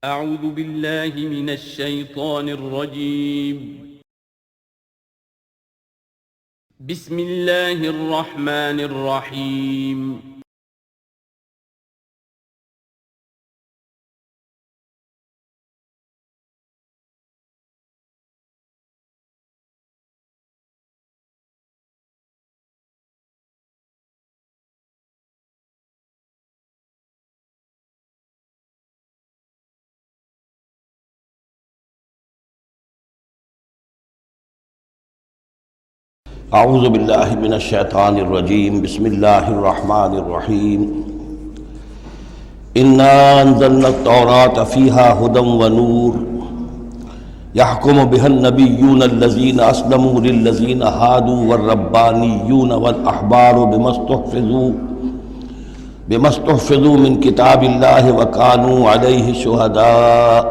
اعوذ باللہ من الشیطان الرجیم بسم اللہ الرحمن الرحیم اعوذ باللہ من الشیطان الرجیم بسم اللہ الرحمن الرحیم انا انزلنا التوراة فیہا ھدی ونور یحکم بہا النبیون الذین اسلموا للذین ھادوا والربانیون والاحبار بما استحفظوا من کتاب اللہ وکانوا علیہ شہداء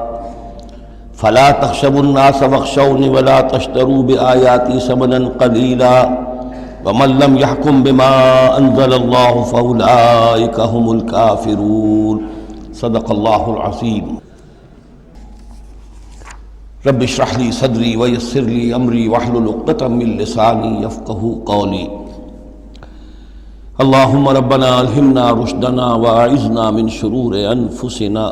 فلا تخشوا الناس واخشوني ولا تشتروا بآياتي ثمنا قليلا ومن لم يحكم بما أنزل الله فأولئك هم الكافرون صدق الله العظيم رب اشرح لي صدري ويسر لي أمري واحلل عقدة من لساني يفقهوا قولي اللهم ربنا ألهمنا رشدنا وأعذنا من شرور أنفسنا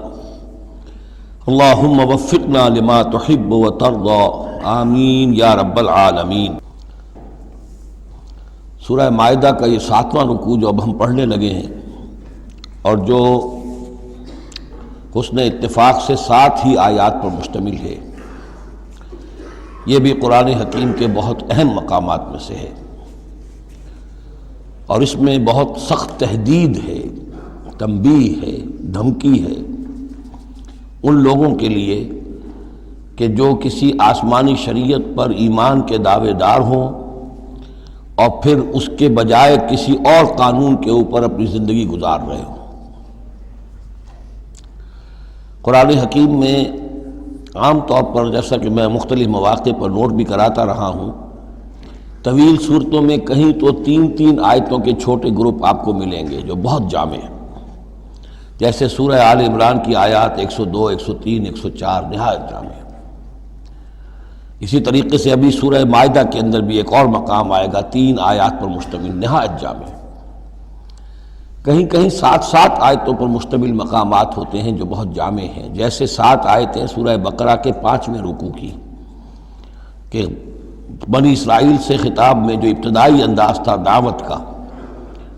اللہم وفقنا لما تحب وترضى آمین یا رب العالمین۔ سورہ مائدہ کا یہ 7واں رکوع جو اب ہم پڑھنے لگے ہیں اور جو حسن اتفاق سے 7 ہی آیات پر مشتمل ہے، یہ بھی قرآن حکیم کے بہت اہم مقامات میں سے ہے اور اس میں بہت سخت تہدید ہے، تنبیہ ہے، دھمکی ہے ان لوگوں کے لیے کہ جو کسی آسمانی شریعت پر ایمان کے دعوے دار ہوں اور پھر اس کے بجائے کسی اور قانون کے اوپر اپنی زندگی گزار رہے ہوں۔ قرآن حکیم میں عام طور پر، جیسا کہ میں مختلف مواقع پر نوٹ بھی کراتا رہا ہوں، طویل صورتوں میں کہیں تو 3 آیتوں کے چھوٹے گروپ آپ کو ملیں گے جو بہت جامع ہیں، جیسے سورہ آل عمران کی آیات 102، 103، 104 نہایت جامع۔ اسی طریقے سے ابھی سورہ مائدہ کے اندر بھی ایک اور مقام آئے گا 3 آیات پر مشتمل، نہایت جامع۔ کہیں کہیں 7 آیتوں پر مشتمل مقامات ہوتے ہیں جو بہت جامع ہیں، جیسے 7 آیتیں سورہ بقرہ کے 5ویں رکوع کی کہ بنی اسرائیل سے خطاب میں جو ابتدائی انداز تھا دعوت کا،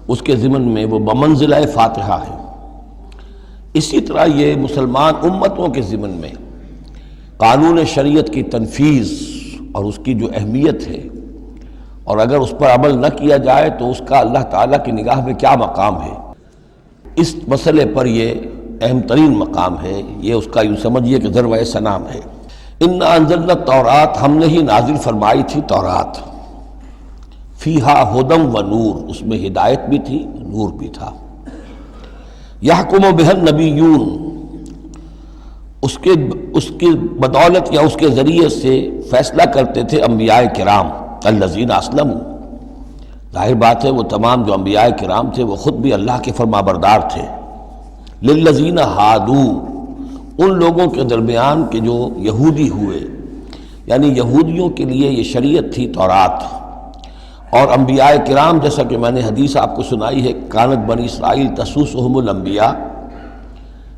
اس کے ضمن میں وہ بمنزلہ فاتحہ ہے۔ اسی طرح یہ مسلمان امتوں کے ضمن میں قانون شریعت کی تنفیذ اور اس کی جو اہمیت ہے، اور اگر اس پر عمل نہ کیا جائے تو اس کا اللہ تعالیٰ کی نگاہ میں کیا مقام ہے، اس مسئلے پر یہ اہم ترین مقام ہے۔ یہ اس کا یوں سمجھیے کہ ذروۂ سنام ہے۔ انا انزلنا التوراۃ، ہم نے ہی نازل فرمائی تھی تورات، فیہا ھدی ونور، اس میں ہدایت بھی تھی، نور بھی تھا۔ یحکم بہا النبیون، اس کی بدولت یا اس کے ذریعے سے فیصلہ کرتے تھے انبیاء کرام، الذین اسلموا، ظاہر بات ہے وہ تمام جو انبیاء کرام تھے وہ خود بھی اللہ کے فرما بردار تھے۔ للذین ھادوا، ان لوگوں کے درمیان کہ جو یہودی ہوئے، یعنی یہودیوں کے لیے یہ شریعت تھی تورات، اور انبیاء کرام جیسا کہ میں نے حدیث آپ کو سنائی ہے، کانت بنی اسرائیل تسوسہم الانبیاء،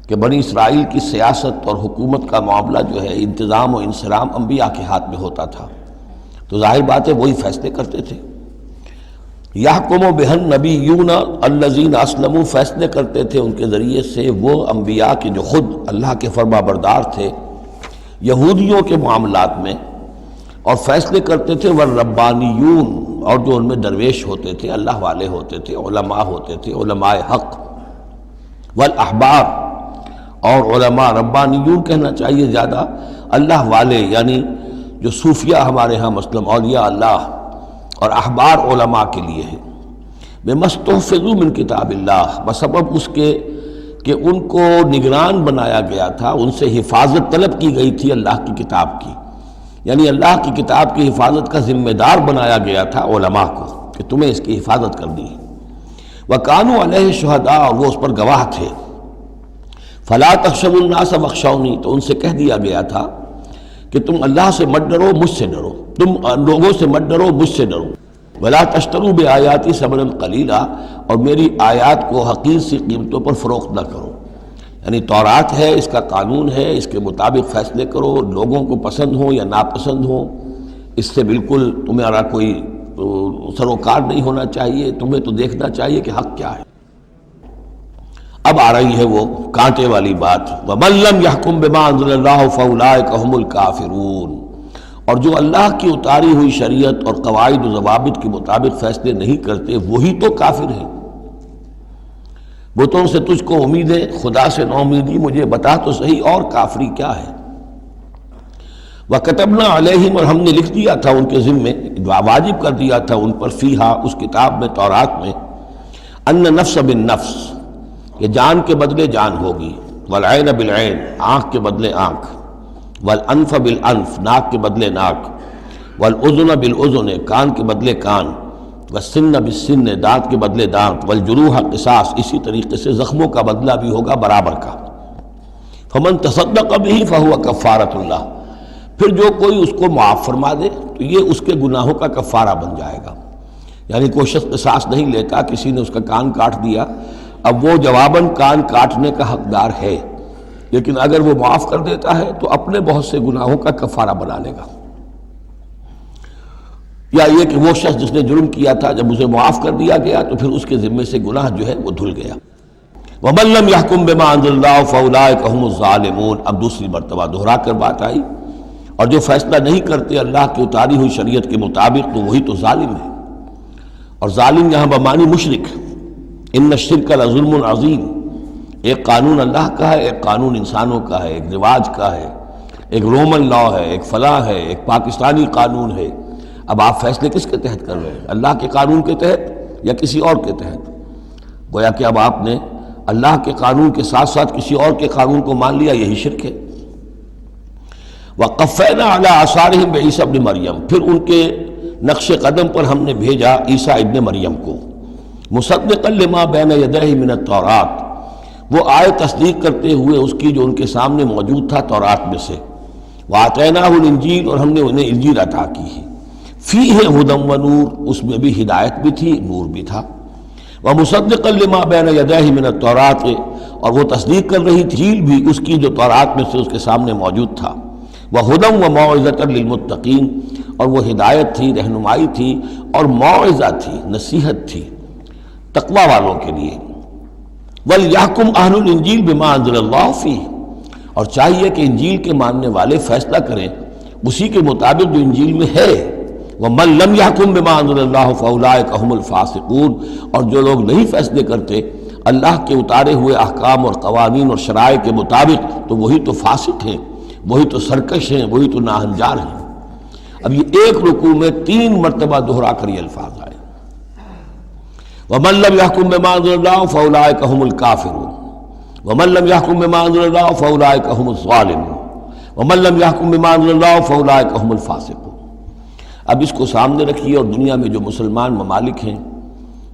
کہ بنی اسرائیل کی سیاست اور حکومت کا معاملہ جو ہے، انتظام و انصرام انبیاء کے ہاتھ میں ہوتا تھا، تو ظاہر بات ہے وہی فیصلے کرتے تھے۔ یحکم بہا النبیون الذین اسلموا، فیصلے کرتے تھے ان کے ذریعے سے وہ انبیاء کے جو خود اللہ کے فرما بردار تھے یہودیوں کے معاملات میں، اور فیصلے کرتے تھے والربانیون، اور جو ان میں درویش ہوتے تھے، اللہ والے ہوتے تھے، علماء ہوتے تھے، علماء حق، والاحبار، اور علماء ربانیون کہنا چاہیے زیادہ، اللہ والے، یعنی جو صوفیہ ہمارے ہاں مثلا اولیاء اللہ، اور احبار علماء کے لیے ہے۔ بما استحفظوا من کتاب اللہ، بسبب اس کے کہ ان کو نگران بنایا گیا تھا، ان سے حفاظت طلب کی گئی تھی اللہ کی کتاب کی، یعنی اللہ کی کتاب کی حفاظت کا ذمہ دار بنایا گیا تھا علماء کو کہ تمہیں اس کی حفاظت کرنی ہے۔ وَكَانُوا عَلَيْهِ شُهَدَاءَ، اور وہ اس پر گواہ تھے۔ فلا تخشوا الناس واخشونی، تو ان سے کہہ دیا گیا تھا کہ تم اللہ سے مت ڈرو، مجھ سے ڈرو، تم لوگوں سے مت ڈرو، مجھ سے ڈرو۔ ولا تشتروا بآیاتی ثمنا قلیلا، اور میری آیات کو حقیر سی قیمتوں پر فروخت نہ کرو۔ یعنی تورات ہے، اس کا قانون ہے، اس کے مطابق فیصلے کرو، لوگوں کو پسند ہو یا ناپسند ہو، اس سے بالکل تمہارا کوئی سروکار نہیں ہونا چاہیے، تمہیں تو دیکھنا چاہیے کہ حق کیا ہے۔ اب آ رہی ہے وہ کانٹے والی بات، وَمَن لَّمْ يَحْكُم بِمَا أَنزَلَ اللَّهُ فَأُولَٰئِكَ هُمُ الْكَافِرُونَ، اور جو اللہ کی اتاری ہوئی شریعت اور قواعد و ضوابط کے مطابق فیصلے نہیں کرتے وہی تو کافر ہیں۔ بتوں سے تجھ کو امید ہے، خدا سے نا امیدی، مجھے بتا تو صحیح اور کافری کیا ہے۔ وَكَتَبْنَا عَلَيْهِمْ، اور ہم نے لکھ دیا تھا ان کے ذمے، واجب کر دیا تھا ان پر، فیہا، اس کتاب میں، تورات میں، ان نفس بالنفس، کہ جان کے بدلے جان ہوگی، والعین بالعین، آنکھ کے بدلے آنکھ، والانف بالانف، ناک کے بدلے ناک، والاذن بالاذن، کان کے بدلے کان، والسن بالسن، دانت کے بدلے دانت، والجروح قصاص، اسی طریقے سے زخموں کا بدلہ بھی ہوگا برابر کا۔ فمن تصدق به فهو کفارۃ اللہ، پھر جو کوئی اس کو معاف فرما دے تو یہ اس کے گناہوں کا کفارہ بن جائے گا۔ یعنی کوئی شخص قصاص نہیں لیتا، کسی نے اس کا کان کاٹ دیا، اب وہ جواباً کان کاٹنے کا حقدار ہے، لیکن اگر وہ معاف کر دیتا ہے تو اپنے بہت سے گناہوں کا کفارہ بنا لے گا۔ یا یہ کہ وہ شخص جس نے جرم کیا تھا، جب اسے معاف کر دیا گیا تو پھر اس کے ذمے سے گناہ جو ہے وہ دھل گیا۔ وَمَن لَّمْ يَحْكُم بِمَا أَنزَلَ اللَّهُ فَأُولَٰئِكَ هُمُ الظَّالِمُونَ، اب دوسری مرتبہ دہرا کر بات آئی، اور جو فیصلہ نہیں کرتے اللہ کی اتاری ہوئی شریعت کے مطابق تو وہی تو ظالم ہے۔ اور ظالم یہاں بمعنی مشرک، ان الشرک لظلم عظیم، ایک قانون اللہ کا ہے، ایک قانون انسانوں کا ہے، ایک رواج کا ہے، ایک رومن لا ہے، ایک فلاں ہے، ایک پاکستانی قانون ہے۔ اب آپ فیصلے کس کے تحت کر رہے ہیں؟ اللہ کے قانون کے تحت یا کسی اور کے تحت؟ گویا کہ اب آپ نے اللہ کے قانون کے ساتھ ساتھ کسی اور کے قانون کو مان لیا، یہی شرک ہے۔ وَقَفَّيْنَا عَلَىٰ آثَارِهِمْ بِعِیسیٰ ابْنِ مریم، پھر ان کے نقش قدم پر ہم نے بھیجا عیسیٰ ابن مریم کو، مصدقا لما بین یدیہ من التوراۃ، وہ آئے تصدیق کرتے ہوئے اس کی جو ان کے سامنے موجود تھا تورات میں سے، وآتیناہ الانجیل، اور ہم نے انہیں انجیل عطا کی ہے، فیہ ھدی و نور، اس میں بھی ہدایت بھی تھی، نور بھی تھا، ومصدقا لما بین یدیہ من التوراۃ، اور وہ تصدیق کر رہی تھی انجیل بھی اس کی جو تورات میں سے اس کے سامنے موجود تھا، وہدی و موعظۃ للمتقین، اور وہ ہدایت تھی، رہنمائی تھی اور موعظہ تھی، نصیحت تھی تقوی والوں کے لیے۔ وَلْيَحْكُمْ أَهْلُ الْإِنجِيلِ بِمَا أَنزَلَ اللَّهُ فِيهِ، اور چاہیے کہ انجیل کے ماننے والے فیصلہ کریں اسی کے مطابق جو انجیل میں ہے۔ وَمَن لَّمْ يَحْكُمْ بِمَا أَنزَلَ اللَّهُ فَأُولَٰئِكَ هُمُ الْفَاسِقُونَ، اور جو لوگ نہیں فیصلے کرتے اللہ کے اتارے ہوئے احکام اور قوانین اور شرائع کے مطابق تو وہی تو فاسق ہیں، وہی تو سرکش ہیں، وہی تو ناہنجار ہیں۔ اب یہ ایک رکوع میں 3 مرتبہ دہرا کر یہ الفاظ آئے، وَمَن لَّمْ يَحْكُم بِمَا أَنزَلَ اللَّهُ فَأُولَٰئِكَ هُمُ الْكَافِرُونَ وَمَن لَّمْ يَحْكُم بِمَا أَنزَلَ اللَّهُ فَأُولَٰئِكَ هُمُ الظَّالِمُونَ وَمَن لَّمْ يَحْكُم بِمَا أَنزَلَ اللَّهُ فَأُولَٰئِكَ هُمُ الْفَاسِقُونَ۔ اب اس کو سامنے رکھیے، اور دنیا میں جو مسلمان ممالک ہیں،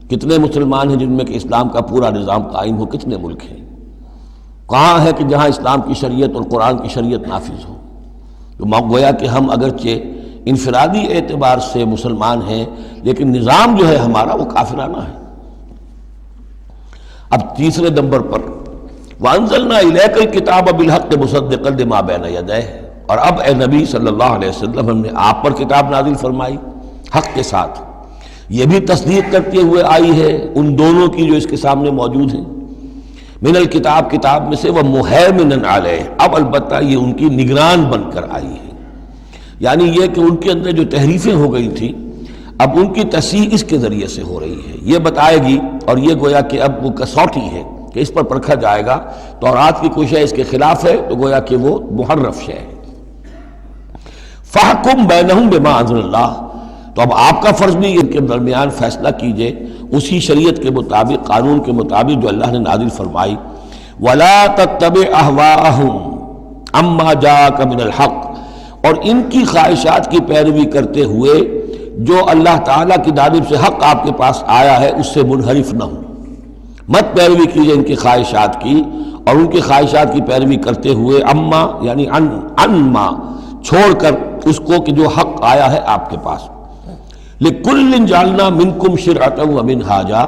کتنے مسلمان ہیں جن میں کہ اسلام کا پورا نظام قائم ہو؟ کتنے ملک ہیں؟ کہاں ہے کہ جہاں اسلام کی شریعت اور قرآن کی شریعت نافذ ہو؟ تو گویا کہ ہم اگرچہ انفرادی اعتبار سے مسلمان ہیں، لیکن نظام جو ہے ہمارا وہ کافرانہ ہے۔ اب تیسرے نمبر پر وَأَنزَلْنَا إِلَيْكَ الْكِتَابَ بِالْحَقِّ مُصَدِّقًا لِمَا بَيْنَ يَدَيْهِ، اور اب اے نبی صلی اللہ علیہ وسلم ہم نے آپ پر کتاب نازل فرمائی حق کے ساتھ، یہ بھی تصدیق کرتے ہوئے آئی ہے ان دونوں کی جو اس کے سامنے موجود ہیں، من الکتاب، کتاب میں سے، وَمُهَيْمِنًا عَلَيْهِ، اب البتہ یہ ان کی نگران بن کر آئی ہے، یعنی یہ کہ ان کے اندر جو تحریفیں ہو گئی تھیں اب ان کی تصحیح اس کے ذریعے سے ہو رہی ہے، یہ بتائے گی، اور یہ گویا کہ اب وہ کسوٹی ہے کہ اس پر پرکھا جائے گا، تورات کی کوئی شے اس کے خلاف ہے تو گویا کہ وہ محرف شے ہے۔ فَحْكُم بَيْنَهُم بِمَا أَنزَلَ اللَّهُ، تو اب آپ کا فرض بھی ان کے درمیان فیصلہ کیجئے اسی شریعت کے مطابق، قانون کے مطابق جو اللہ نے نازل فرمائی۔ وَلَا تَتَّبِعْ أَهْوَاءَهُمْ عَمَّا جَاءَكَ مِنَ الْحَقِّ، اور ان کی خواہشات کی پیروی کرتے ہوئے جو اللہ تعالیٰ کی جانب سے حق آپ کے پاس آیا ہے اس سے منحرف نہ ہوں، مت پیروی کیجئے ان کی خواہشات کی، اور ان کی خواہشات کی پیروی کرتے ہوئے اما یعنی ان ما چھوڑ کر اس کو کہ جو حق آیا ہے آپ کے پاس. لِكُلٍّ جَعَلْنَا مِنْكُمْ شِرْعَةً وَمِنْهَاجًا،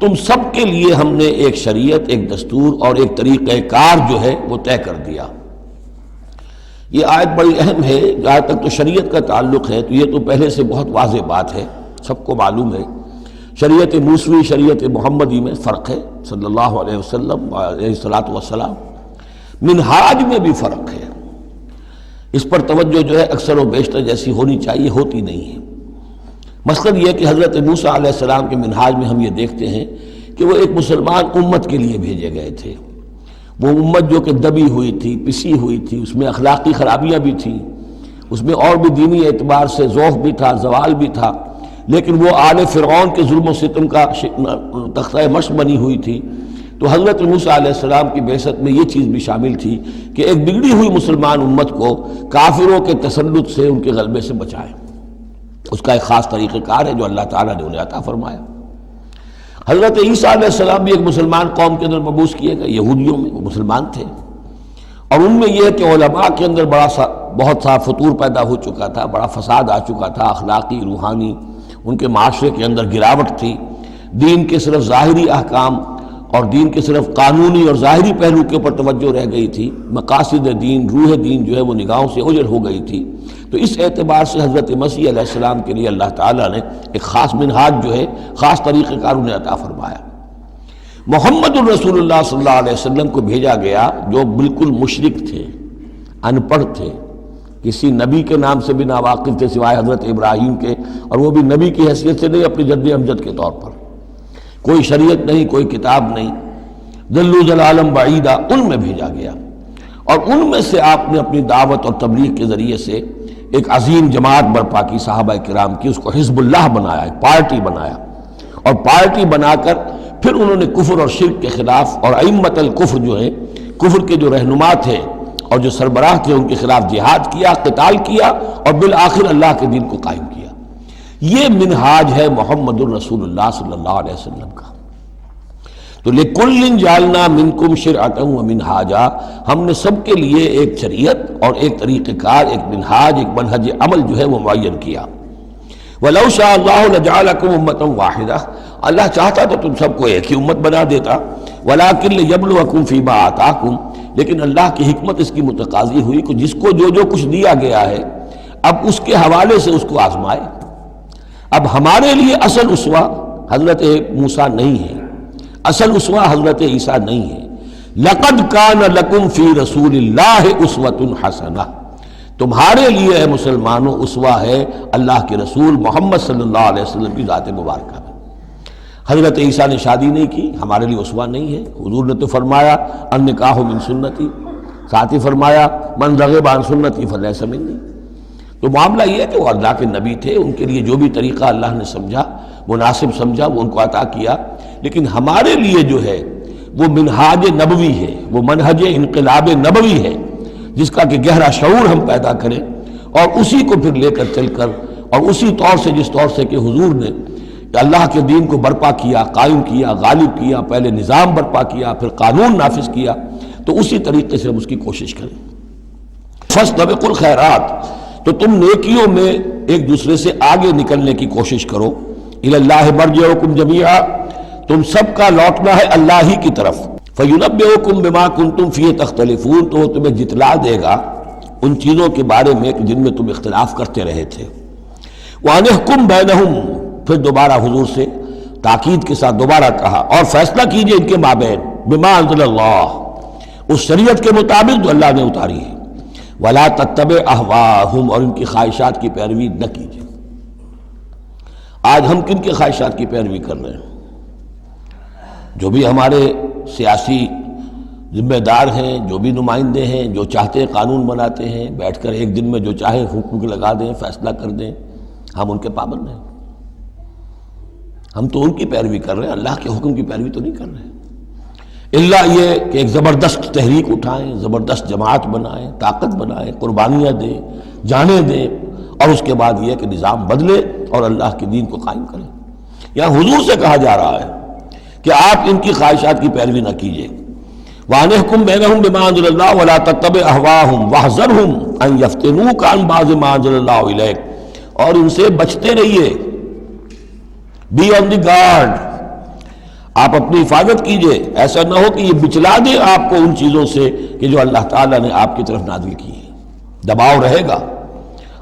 تم سب کے لیے ہم نے ایک شریعت، ایک دستور اور ایک طریقہ کار جو ہے وہ طے کر دیا. یہ آیت بڑی اہم ہے. جہاں تک تو شریعت کا تعلق ہے تو یہ تو پہلے سے بہت واضح بات ہے، سب کو معلوم ہے. شریعت موسوی شریعت محمدی میں فرق ہے صلی اللہ علیہ وسلم علیہ الصلاۃ والسلام. منہاج میں بھی فرق ہے. اس پر توجہ جو ہے اکثر و بیشتر جیسی ہونی چاہیے ہوتی نہیں ہے. مقصد یہ کہ حضرت موسیٰ علیہ السلام کے منہاج میں ہم یہ دیکھتے ہیں کہ وہ ایک مسلمان امت کے لیے بھیجے گئے تھے. وہ امت جو کہ دبی ہوئی تھی، پسی ہوئی تھی، اس میں اخلاقی خرابیاں بھی تھیں، اس میں اور بھی دینی اعتبار سے ذوف بھی تھا، زوال بھی تھا، لیکن وہ آل فرعون کے ظلم و ستم کا تختہ مشق بنی ہوئی تھی. تو حضرت موسیٰ علیہ السلام کی بعثت میں یہ چیز بھی شامل تھی کہ ایک بگڑی ہوئی مسلمان امت کو کافروں کے تسلط سے، ان کے غلبے سے بچائے. اس کا ایک خاص طریقہ کار ہے جو اللہ تعالیٰ نے انہیں عطا فرمایا. حضرت عیسیٰ علیہ السلام بھی ایک مسلمان قوم کے اندر مبعوث کیے گئے. یہودیوں میں وہ مسلمان تھے، اور ان میں یہ ہے کہ علماء کے اندر بہت سا فطور پیدا ہو چکا تھا، بڑا فساد آ چکا تھا، اخلاقی روحانی ان کے معاشرے کے اندر گراوٹ تھی. دین کے صرف ظاہری احکام اور دین کے صرف قانونی اور ظاہری پہلو کے اوپر توجہ رہ گئی تھی. مقاصد دین، روح دین جو ہے وہ نگاہوں سے اوجھل ہو گئی تھی. تو اس اعتبار سے حضرت مسیح علیہ السلام کے لیے اللہ تعالیٰ نے ایک خاص منہاج جو ہے، خاص طریقہ کار انہیں عطا فرمایا. محمد الرسول اللہ صلی اللہ علیہ وسلم کو بھیجا گیا جو بالکل مشرک تھے، ان پڑھ تھے، کسی نبی کے نام سے بھی ناواقف تھے سوائے حضرت ابراہیم کے، اور وہ بھی نبی کی حیثیت سے نہیں، اپنی جد امجد کے طور پر. کوئی شریعت نہیں، کوئی کتاب نہیں، ضلوا ضلالا بعیدا، ان میں بھیجا گیا. اور ان میں سے آپ نے اپنی دعوت اور تبلیغ کے ذریعے سے ایک عظیم جماعت برپا کی صحابہ کرام کی. اس کو حزب اللہ بنایا، ایک پارٹی بنایا، اور پارٹی بنا کر پھر انہوں نے کفر اور شرک کے خلاف اور ائمۃ الکفر جو ہیں، کفر کے جو رہنما تھے اور جو سربراہ تھے، ان کے خلاف جہاد کیا، قتال کیا، اور بالآخر اللہ کے دین کو قائم کیا. یہ منہاج ہے محمد الرسول اللہ صلی اللہ علیہ وسلم کا. تو لِكُلٍّ جَعَلْنَا مِنْكُمْ شِرْعَةً وَمِنْهَاجًا، ہم نے سب کے لیے ایک شریعت اور ایک طریقہ کار، ایک منہاج، ایک منہج عمل جو ہے وہ معین کیا. وَلَوْ شَاءَ اللَّهُ لَجَعَلَكُمْ أُمَّةً وَاحِدَةً، اللہ چاہتا تو تم سب کو ایک ہی امت بنا دیتا. وَلَكِنْ لِيَبْلُوَكُمْ فِي مَا آتَاكُمْ، لیکن اللہ کی حکمت اس کی متقاضی ہوئی کہ جس کو جو کچھ دیا گیا ہے اب اس کے حوالے سے اس کو آزمائے. اب ہمارے لیے اصل اسوہ حضرت موسیٰ نہیں ہے، اصل اسوہ حضرت عیسیٰ نہیں ہے. لَقَدْ كَانَ لَكُمْ فِي رَسُولِ اللَّهِ أُسْوَةٌ حَسَنَةٌ، تمہارے لیے اے مسلمانوں اسوہ ہے اللہ کے رسول محمد صلی اللہ علیہ وسلم کی ذات مبارکہ میں. حضرت عیسیٰ نے شادی نہیں کی، ہمارے لیے اسوہ نہیں ہے. حضور نے تو فرمایا النکاح من سنتی، ساتھ ہی فرمایا من رغب عن سنتی فلیس منی. تو معاملہ یہ ہے کہ وہ اللہ کے نبی تھے، ان کے لیے جو بھی طریقہ اللہ نے سمجھا، مناسب سمجھا، وہ ان کو عطا کیا. لیکن ہمارے لیے جو ہے وہ منہاج نبوی ہے، وہ منہج انقلاب نبوی ہے، جس کا کہ گہرا شعور ہم پیدا کریں اور اسی کو پھر لے کر چل کر، اور اسی طور سے جس طور سے کہ حضور نے اللہ کے دین کو برپا کیا، قائم کیا، غالب کیا، پہلے نظام برپا کیا، پھر قانون نافذ کیا، تو اسی طریقے سے ہم اس کی کوشش کریں. فاستبقوا الخیرات، تو تم نیکیوں میں ایک دوسرے سے آگے نکلنے کی کوشش کرو. الی اللہ مرجعکم جمیعا، تم سب کا لوٹنا ہے اللہ ہی کی طرف. فینبئکم بما کنتم فیہ تختلفون، تو وہ تمہیں جتلا دے گا ان چیزوں کے بارے میں جن میں تم اختلاف کرتے رہے تھے. وانحکم بینہم، پھر دوبارہ حضور سے تاکید کے ساتھ دوبارہ کہا اور فیصلہ کیجئے ان کے مابین بما انزل اللہ، اس شریعت کے مطابق جو اللہ نے اتاری ہے. ولا تتبع اہواہم، اور ان کی خواہشات کی پیروی نہ کیجیے. آج ہم کن کی خواہشات کی پیروی کر رہے ہیں؟ جو بھی ہمارے سیاسی ذمہ دار ہیں، جو بھی نمائندے ہیں، جو چاہتے ہیں قانون بناتے ہیں، بیٹھ کر ایک دن میں جو چاہے حکم لگا دیں، فیصلہ کر دیں، ہم ان کے پابند ہیں. ہم تو ان کی پیروی کر رہے ہیں، اللہ کے حکم کی پیروی تو نہیں کر رہے. اللہ یہ کہ ایک زبردست تحریک اٹھائیں، زبردست جماعت بنائیں، طاقت بنائیں، قربانیاں دیں، جانیں دیں، اور اس کے بعد یہ کہ نظام بدلے اور اللہ کے دین کو قائم کریں. یہاں حضور سے کہا جا رہا ہے کہ آپ ان کی خواہشات کی پیروی نہ کیجیے. وَأَنِحْكُم بَيْنَهُم بِمَا أَنزَلَ اللَّهُ وَلَا تَتَّبِعْ أَهْوَاءَهُمْ وَاحْذَرْهُمْ أَن يَفْتِنُوكَ عَن بَعْضِ مَا أَنزَلَ اللَّهُ إِلَيْكَ، اور ان سے بچتے رہیے. بی آن دی گارڈ، آپ اپنی حفاظت کیجئے. ایسا نہ ہو کہ یہ بچلا دے آپ کو ان چیزوں سے کہ جو اللہ تعالیٰ نے آپ کی طرف نازل کی ہے. دباؤ رہے گا،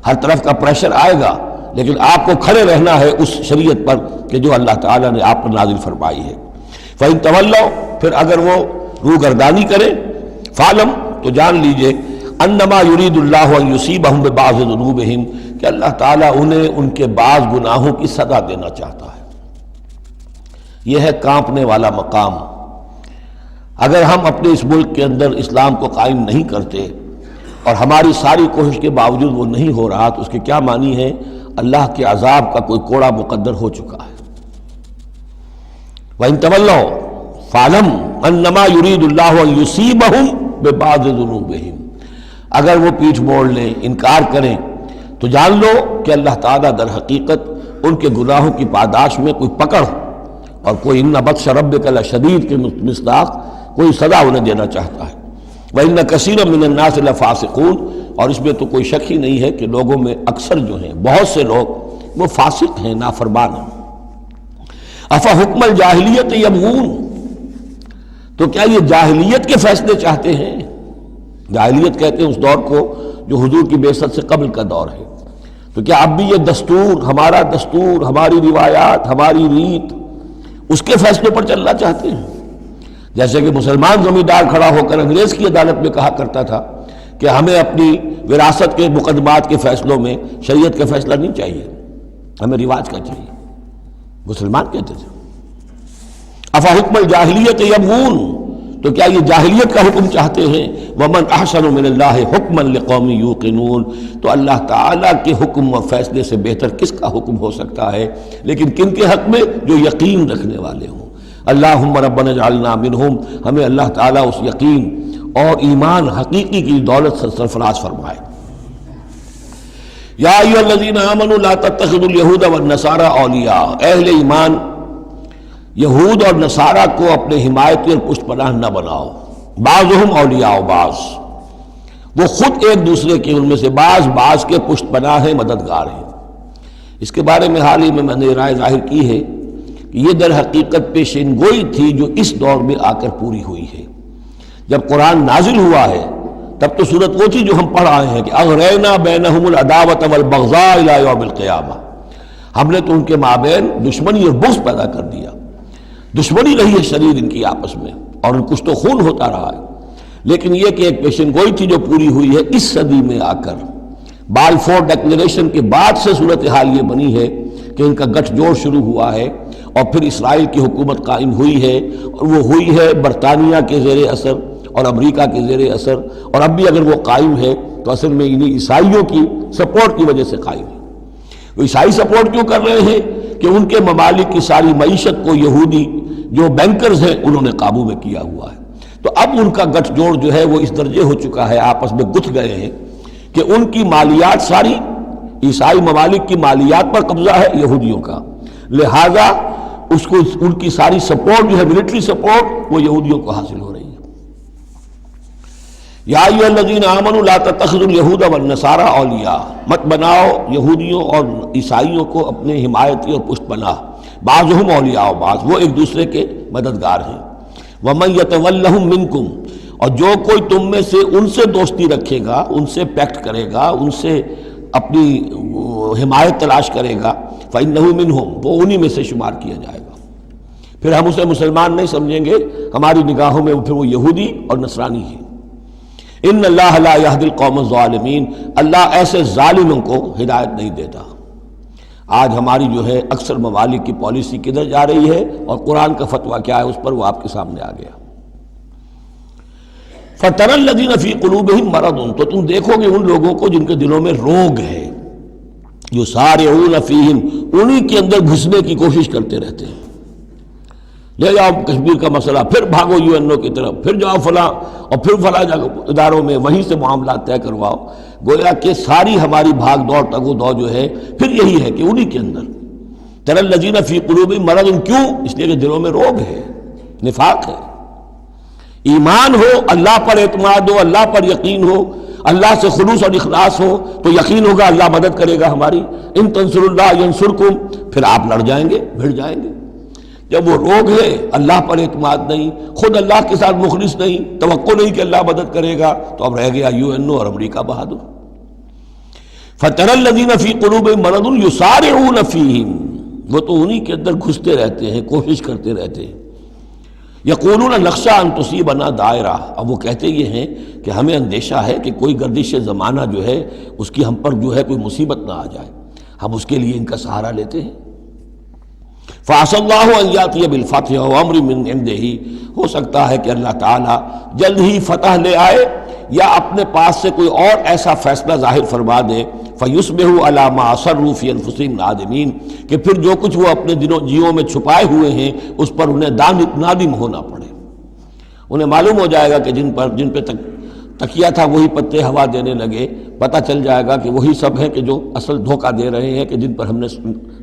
ہر طرف کا پریشر آئے گا، لیکن آپ کو کھڑے رہنا ہے اس شریعت پر کہ جو اللہ تعالیٰ نے آپ پر نازل فرمائی ہے. فَإِن تَوَلَّوْا، پھر اگر وہ روگردانی کرے، فَعْلَمْ، تو جان لیجئے، انما یرید اللہ ان یصیبہم ببعض ذنوبہم، کہ اللہ تعالیٰ انہیں ان کے بعض گناہوں کی سزا دینا چاہتا ہے. یہ ہے کانپنے والا مقام. اگر ہم اپنے اس ملک کے اندر اسلام کو قائم نہیں کرتے اور ہماری ساری کوشش کے باوجود وہ نہیں ہو رہا، تو اس کے کیا معنی ہے؟ اللہ کے عذاب کا کوئی کوڑا مقدر ہو چکا ہے. وَإِن تَوَلَّوْا فَاعْلَمْ أَنَّمَا يُرِيدُ اللَّهُ أَن يُصِيبَهُم بِبَعْضِ ذُنُوبِهِمْ، اگر وہ پیٹھ موڑ لیں، انکار کریں، تو جان لو کہ اللہ تعالیٰ در حقیقت ان کے گناہوں کی پاداش میں کوئی پکڑ اور کوئی اِنَّ بَطْشَ رَبِّكَ لَشَدِيدٌ کے مصداق کوئی سزا انہیں دینا چاہتا ہے. وَإِنَّ كَثِيرًا مِّنَ النَّاسِ لَفَاسِقُونَ، اور اس میں تو کوئی شک ہی نہیں ہے کہ لوگوں میں اکثر جو ہیں، بہت سے لوگ وہ فاسق ہیں، نافرمان ہیں. أَفَحُكْمَ الْجَاهِلِيَّةِ يَبْغُونَ، تو کیا یہ جاہلیت کے فیصلے چاہتے ہیں؟ جاہلیت کہتے ہیں اس دور کو جو حضور کی بعثت سے قبل کا دور ہے. تو کیا اب بھی یہ دستور، ہمارا دستور، ہماری روایات، ہماری ریت، اس کے فیصلوں پر چلنا چاہتے ہیں؟ جیسے کہ مسلمان زمیندار کھڑا ہو کر انگریز کی عدالت میں کہا کرتا تھا کہ ہمیں اپنی وراثت کے مقدمات کے فیصلوں میں شریعت کا فیصلہ نہیں چاہیے، ہمیں رواج کا چاہیے. مسلمان کہتے تھے. افحکم الجاہلیت یبغون، تو کیا یہ جاہلیت کا حکم چاہتے ہیں؟ ومن احسن من اللہ حکما لقوم یوقنون، تو اللہ تعالیٰ کے حکم و فیصلے سے بہتر کس کا حکم ہو سکتا ہے؟ لیکن کن کے حق میں؟ جو یقین رکھنے والے ہوں. اللہم ربنا اجعلنا منہم، ہمیں اللہ تعالیٰ اس یقین اور ایمان حقیقی کی دولت سے سرفراز فرمائے. یا ایھا الذین آمنوا لا تتخذوا اليہود والنصارى اولیاء، اہل ایمان یہود اور نصارہ کو اپنے حمایتی اور پشت پناہ نہ بناؤ. بعضهم اولیاء بعض، وہ خود ایک دوسرے کے ان میں سے بعض کے پشت پناہ ہیں، مددگار ہیں. اس کے بارے میں حال ہی میں نے رائے ظاہر کی ہے کہ یہ در حقیقت پیشین گوئی تھی جو اس دور میں آ کر پوری ہوئی ہے. جب قرآن نازل ہوا ہے تب تو صورت وہ تھی جو ہم پڑھ آئے ہیں کہ اغرینا بینہم العداوۃ والبغضاء الی یوم القیامہ، ہم نے تو ان کے مابین دشمنی اور بغض پیدا کر دیا. دشمنی رہی ہے شدید ان کی آپس میں، اور کچھ تو خون ہوتا رہا ہے. لیکن یہ کہ ایک پیشن گوئی تھی جو پوری ہوئی ہے اس صدی میں آ کر. بالفور ڈکلیریشن کے بعد سے صورتحال یہ بنی ہے کہ ان کا گٹھ جوڑ شروع ہوا ہے، اور پھر اسرائیل کی حکومت قائم ہوئی ہے، اور وہ ہوئی ہے برطانیہ کے زیر اثر اور امریکہ کے زیر اثر، اور اب بھی اگر وہ قائم ہے تو اصل میں انہیں عیسائیوں کی سپورٹ کی وجہ سے قائم ہے. وہ عیسائی سپورٹ کیوں کر رہے ہیں؟ کہ ان کے ممالک کی ساری معیشت کو یہودی جو بینکرز ہیں انہوں نے قابو میں کیا ہوا ہے. تو اب ان کا گٹھ جوڑ جو ہے وہ اس درجے ہو چکا ہے، آپس میں گتھ گئے ہیں کہ ان کی مالیات ساری عیسائی ممالک کی مالیات پر قبضہ ہے یہودیوں کا، لہذا اس کو ان کی ساری سپورٹ جو ہے ملٹری سپورٹ وہ یہودیوں کو حاصل ہو رہی ہے. یا ایھا الذین آمنوا لا تتخذوا اليہود والنصارى اولیاء، مت بناؤ یہودیوں اور عیسائیوں کو اپنے حمایتی اور پشت پناہ. بعضهم اولیاء بعض، وہ ایک دوسرے کے مددگار ہیں. ومن یتولہم منکم، اور جو کوئی تم میں سے ان سے دوستی رکھے گا، ان سے پیکٹ کرے گا، ان سے اپنی حمایت تلاش کرے گا، فإنہ منہم، وہ انہی میں سے شمار کیا جائے گا. پھر ہم اسے مسلمان نہیں سمجھیں گے، ہماری نگاہوں میں پھر وہ یہودی اور نصرانی ہے. ان اللہ لا یہدی القوم الظالمین، اللہ ایسے ظالموں کو ہدایت نہیں دیتا. آج ہماری جو ہے اکثر ممالک کی پالیسی کدھر جا رہی ہے اور قرآن کا فتویٰ کیا ہے اس پر وہ آپ کے سامنے آ گیا. فَتَرَى الَّذِينَ فِي قُلُوبِهِم مَرَضٌ، تو تم دیکھو گے ان لوگوں کو جن کے دلوں میں روگ ہے. يُسَارِعُونَ فِيهِمْ، انہی کے اندر گھسنے کی کوشش کرتے رہتے ہیں. لے جاؤ کشمیر کا مسئلہ، پھر بھاگو UN کی طرف، پھر جاؤ فلاں اور پھر فلاں اداروں میں، وہیں سے معاملات طے کرواؤ. گویا کہ ساری ہماری بھاگ دوڑ تگ و دو جو ہے پھر یہی ہے کہ انہی کے اندر. تَرَى الَّذِينَ فِي قُلُوبِهِم مَرَضٌ، کیوں؟ اس لیے کہ دلوں میں روگ ہے، نفاق ہے. ایمان ہو، اللہ پر اعتماد ہو، اللہ پر یقین ہو، اللہ سے خلوص اور اخلاص ہو تو یقین ہوگا اللہ مدد کرے گا ہماری۔ ان تنصر اللہ ینصرکم، پھر آپ لڑ جائیں گے، بھڑ جائیں گے۔ جب وہ روگ ہے، اللہ پر اعتماد نہیں، خود اللہ کے ساتھ مخلص نہیں، توقع نہیں کہ اللہ مدد کرے گا، تو اب رہ گیا UN اور امریکہ بہادر۔ فَتَرَى الَّذِينَ فِي قُلُوبِهِم مَرَضٌ يُسَارِعُونَ فِيهِمْ، وہ تو انہی کے اندر گھستے رہتے ہیں، کوشش کرتے رہتے ہیں۔ یقولون نخشى ان تصیبنا دائرہ، اب وہ کہتے یہ ہیں کہ ہمیں اندیشہ ہے کہ کوئی گردش زمانہ جو ہے اس کی ہم پر جو ہے کوئی مصیبت نہ آ جائے، ہم اس کے لیے ان کا سہارا لیتے ہیں۔ فَعَسَى اللَّهُ أَن يَأْتِيَ بِالْفَتْحِ وَأَمْرٍ مِّنْ عِندِهِ، ہو سکتا ہے کہ اللہ تعالیٰ جلد ہی فتح لے آئے یا اپنے پاس سے کوئی اور ایسا فیصلہ ظاہر فرما دے، فَيُصْبِحُوا عَلَىٰ مَا أَصَرُّوا فِي أَنفُسِهِمْ نَادِمِينَ، کہ پھر جو کچھ وہ اپنے جیوں میں چھپائے ہوئے ہیں اس پر انہیں نادم ہونا پڑے۔ انہیں معلوم ہو جائے گا کہ جن پہ تکیہ تھا وہی پتے ہوا دینے لگے، پتہ چل جائے گا کہ وہی سب ہیں کہ جو اصل دھوکہ دے رہے ہیں، کہ جن پر ہم نے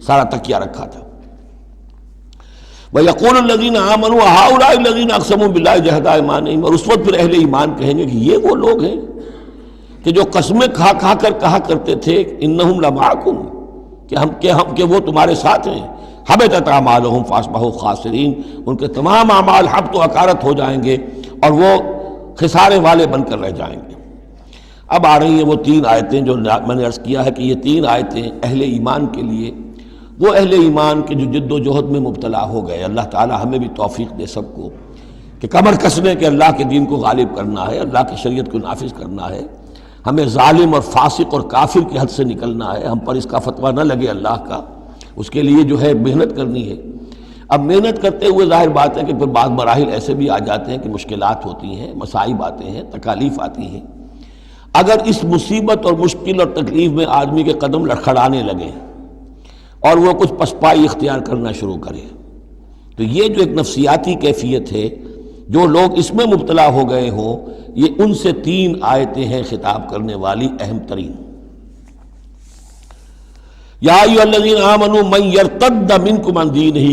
سارا تکیہ رکھا تھا۔ وَيَقُولُ الَّذِينَ آمَنُوا أَهَٰؤُلَاءِ الَّذِينَ أَقْسَمُوا بِاللَّهِ جَهْدَ أَيْمَانِهِمْ، اور اس وقت پھر اہل ایمان کہیں گے کہ یہ وہ لوگ ہیں کہ جو قسمیں کھا کھا کر کہا کرتے تھے اِنَّهُمْ لَمَعَكُمْ، کہ وہ تمہارے ساتھ ہیں۔ حَبِطَتْ أَعْمَالُهُمْ فَأَصْبَحُوا خَاسِرِينَ، ان کے تمام اعمال حبط و اکارت ہو جائیں گے اور وہ خسارے والے بن کر رہ جائیں گے۔ اب آ رہی ہیں وہ 3 آیتیں جو میں نے عرض کیا ہے کہ یہ 3 آیتیں اہل ایمان کے لیے، وہ اہل ایمان کے جو جد و جہد میں مبتلا ہو گئے، اللہ تعالی ہمیں بھی توفیق دے سب کو کہ کمر کسنے کہ اللہ کے دین کو غالب کرنا ہے، اللہ کی شریعت کو نافذ کرنا ہے، ہمیں ظالم اور فاسق اور کافر کی حد سے نکلنا ہے، ہم پر اس کا فتویٰ نہ لگے اللہ کا، اس کے لیے جو ہے محنت کرنی ہے۔ اب محنت کرتے ہوئے ظاہر بات ہے کہ پھر بعض مراحل ایسے بھی آ جاتے ہیں کہ مشکلات ہوتی ہیں، مصائب آتے ہیں، تکالیف آتی ہیں۔ اگر اس مصیبت اور مشکل اور تکلیف میں آدمی کے قدم لڑکھڑانے لگیں اور وہ کچھ پسپائی اختیار کرنا شروع کرے، تو یہ جو ایک نفسیاتی کیفیت ہے، جو لوگ اس میں مبتلا ہو گئے ہوں، یہ ان سے 3 آیتیں ہیں خطاب کرنے والی اہم ترین۔ یا ایھا الذین آمنوا من یرتد منکم عن دینہ،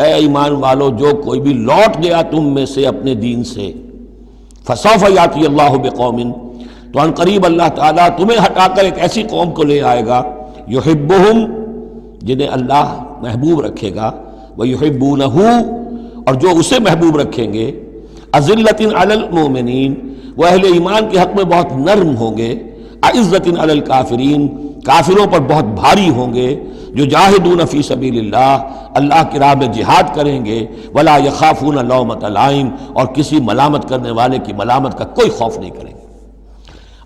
اے ایمان والو جو کوئی بھی لوٹ گیا تم میں سے اپنے دین سے، فسوف یاتی اللہ بقوم، تو ان قریب اللہ تعالیٰ تمہیں ہٹا کر ایک ایسی قوم کو لے آئے گا، یحبہم، جنہیں اللہ محبوب رکھے گا، وَيُحِبُّونَهُ، اور جو اسے محبوب رکھیں گے، أَذِلَّةٍ عَلَى الْمُؤْمِنِينَ، وہ اہل ایمان کے حق میں بہت نرم ہوں گے، أَعِزَّةٍ عَلَى الْكَافِرِينَ، کافروں پر بہت بھاری ہوں گے، جو جاہدون فی سبیل اللہ کی راہ میں جہاد کریں گے، وَلَا يَخَافُونَ لَوْمَةَ لَائِمٍ، اور کسی ملامت کرنے والے کی ملامت کا کوئی خوف نہیں کریں گے۔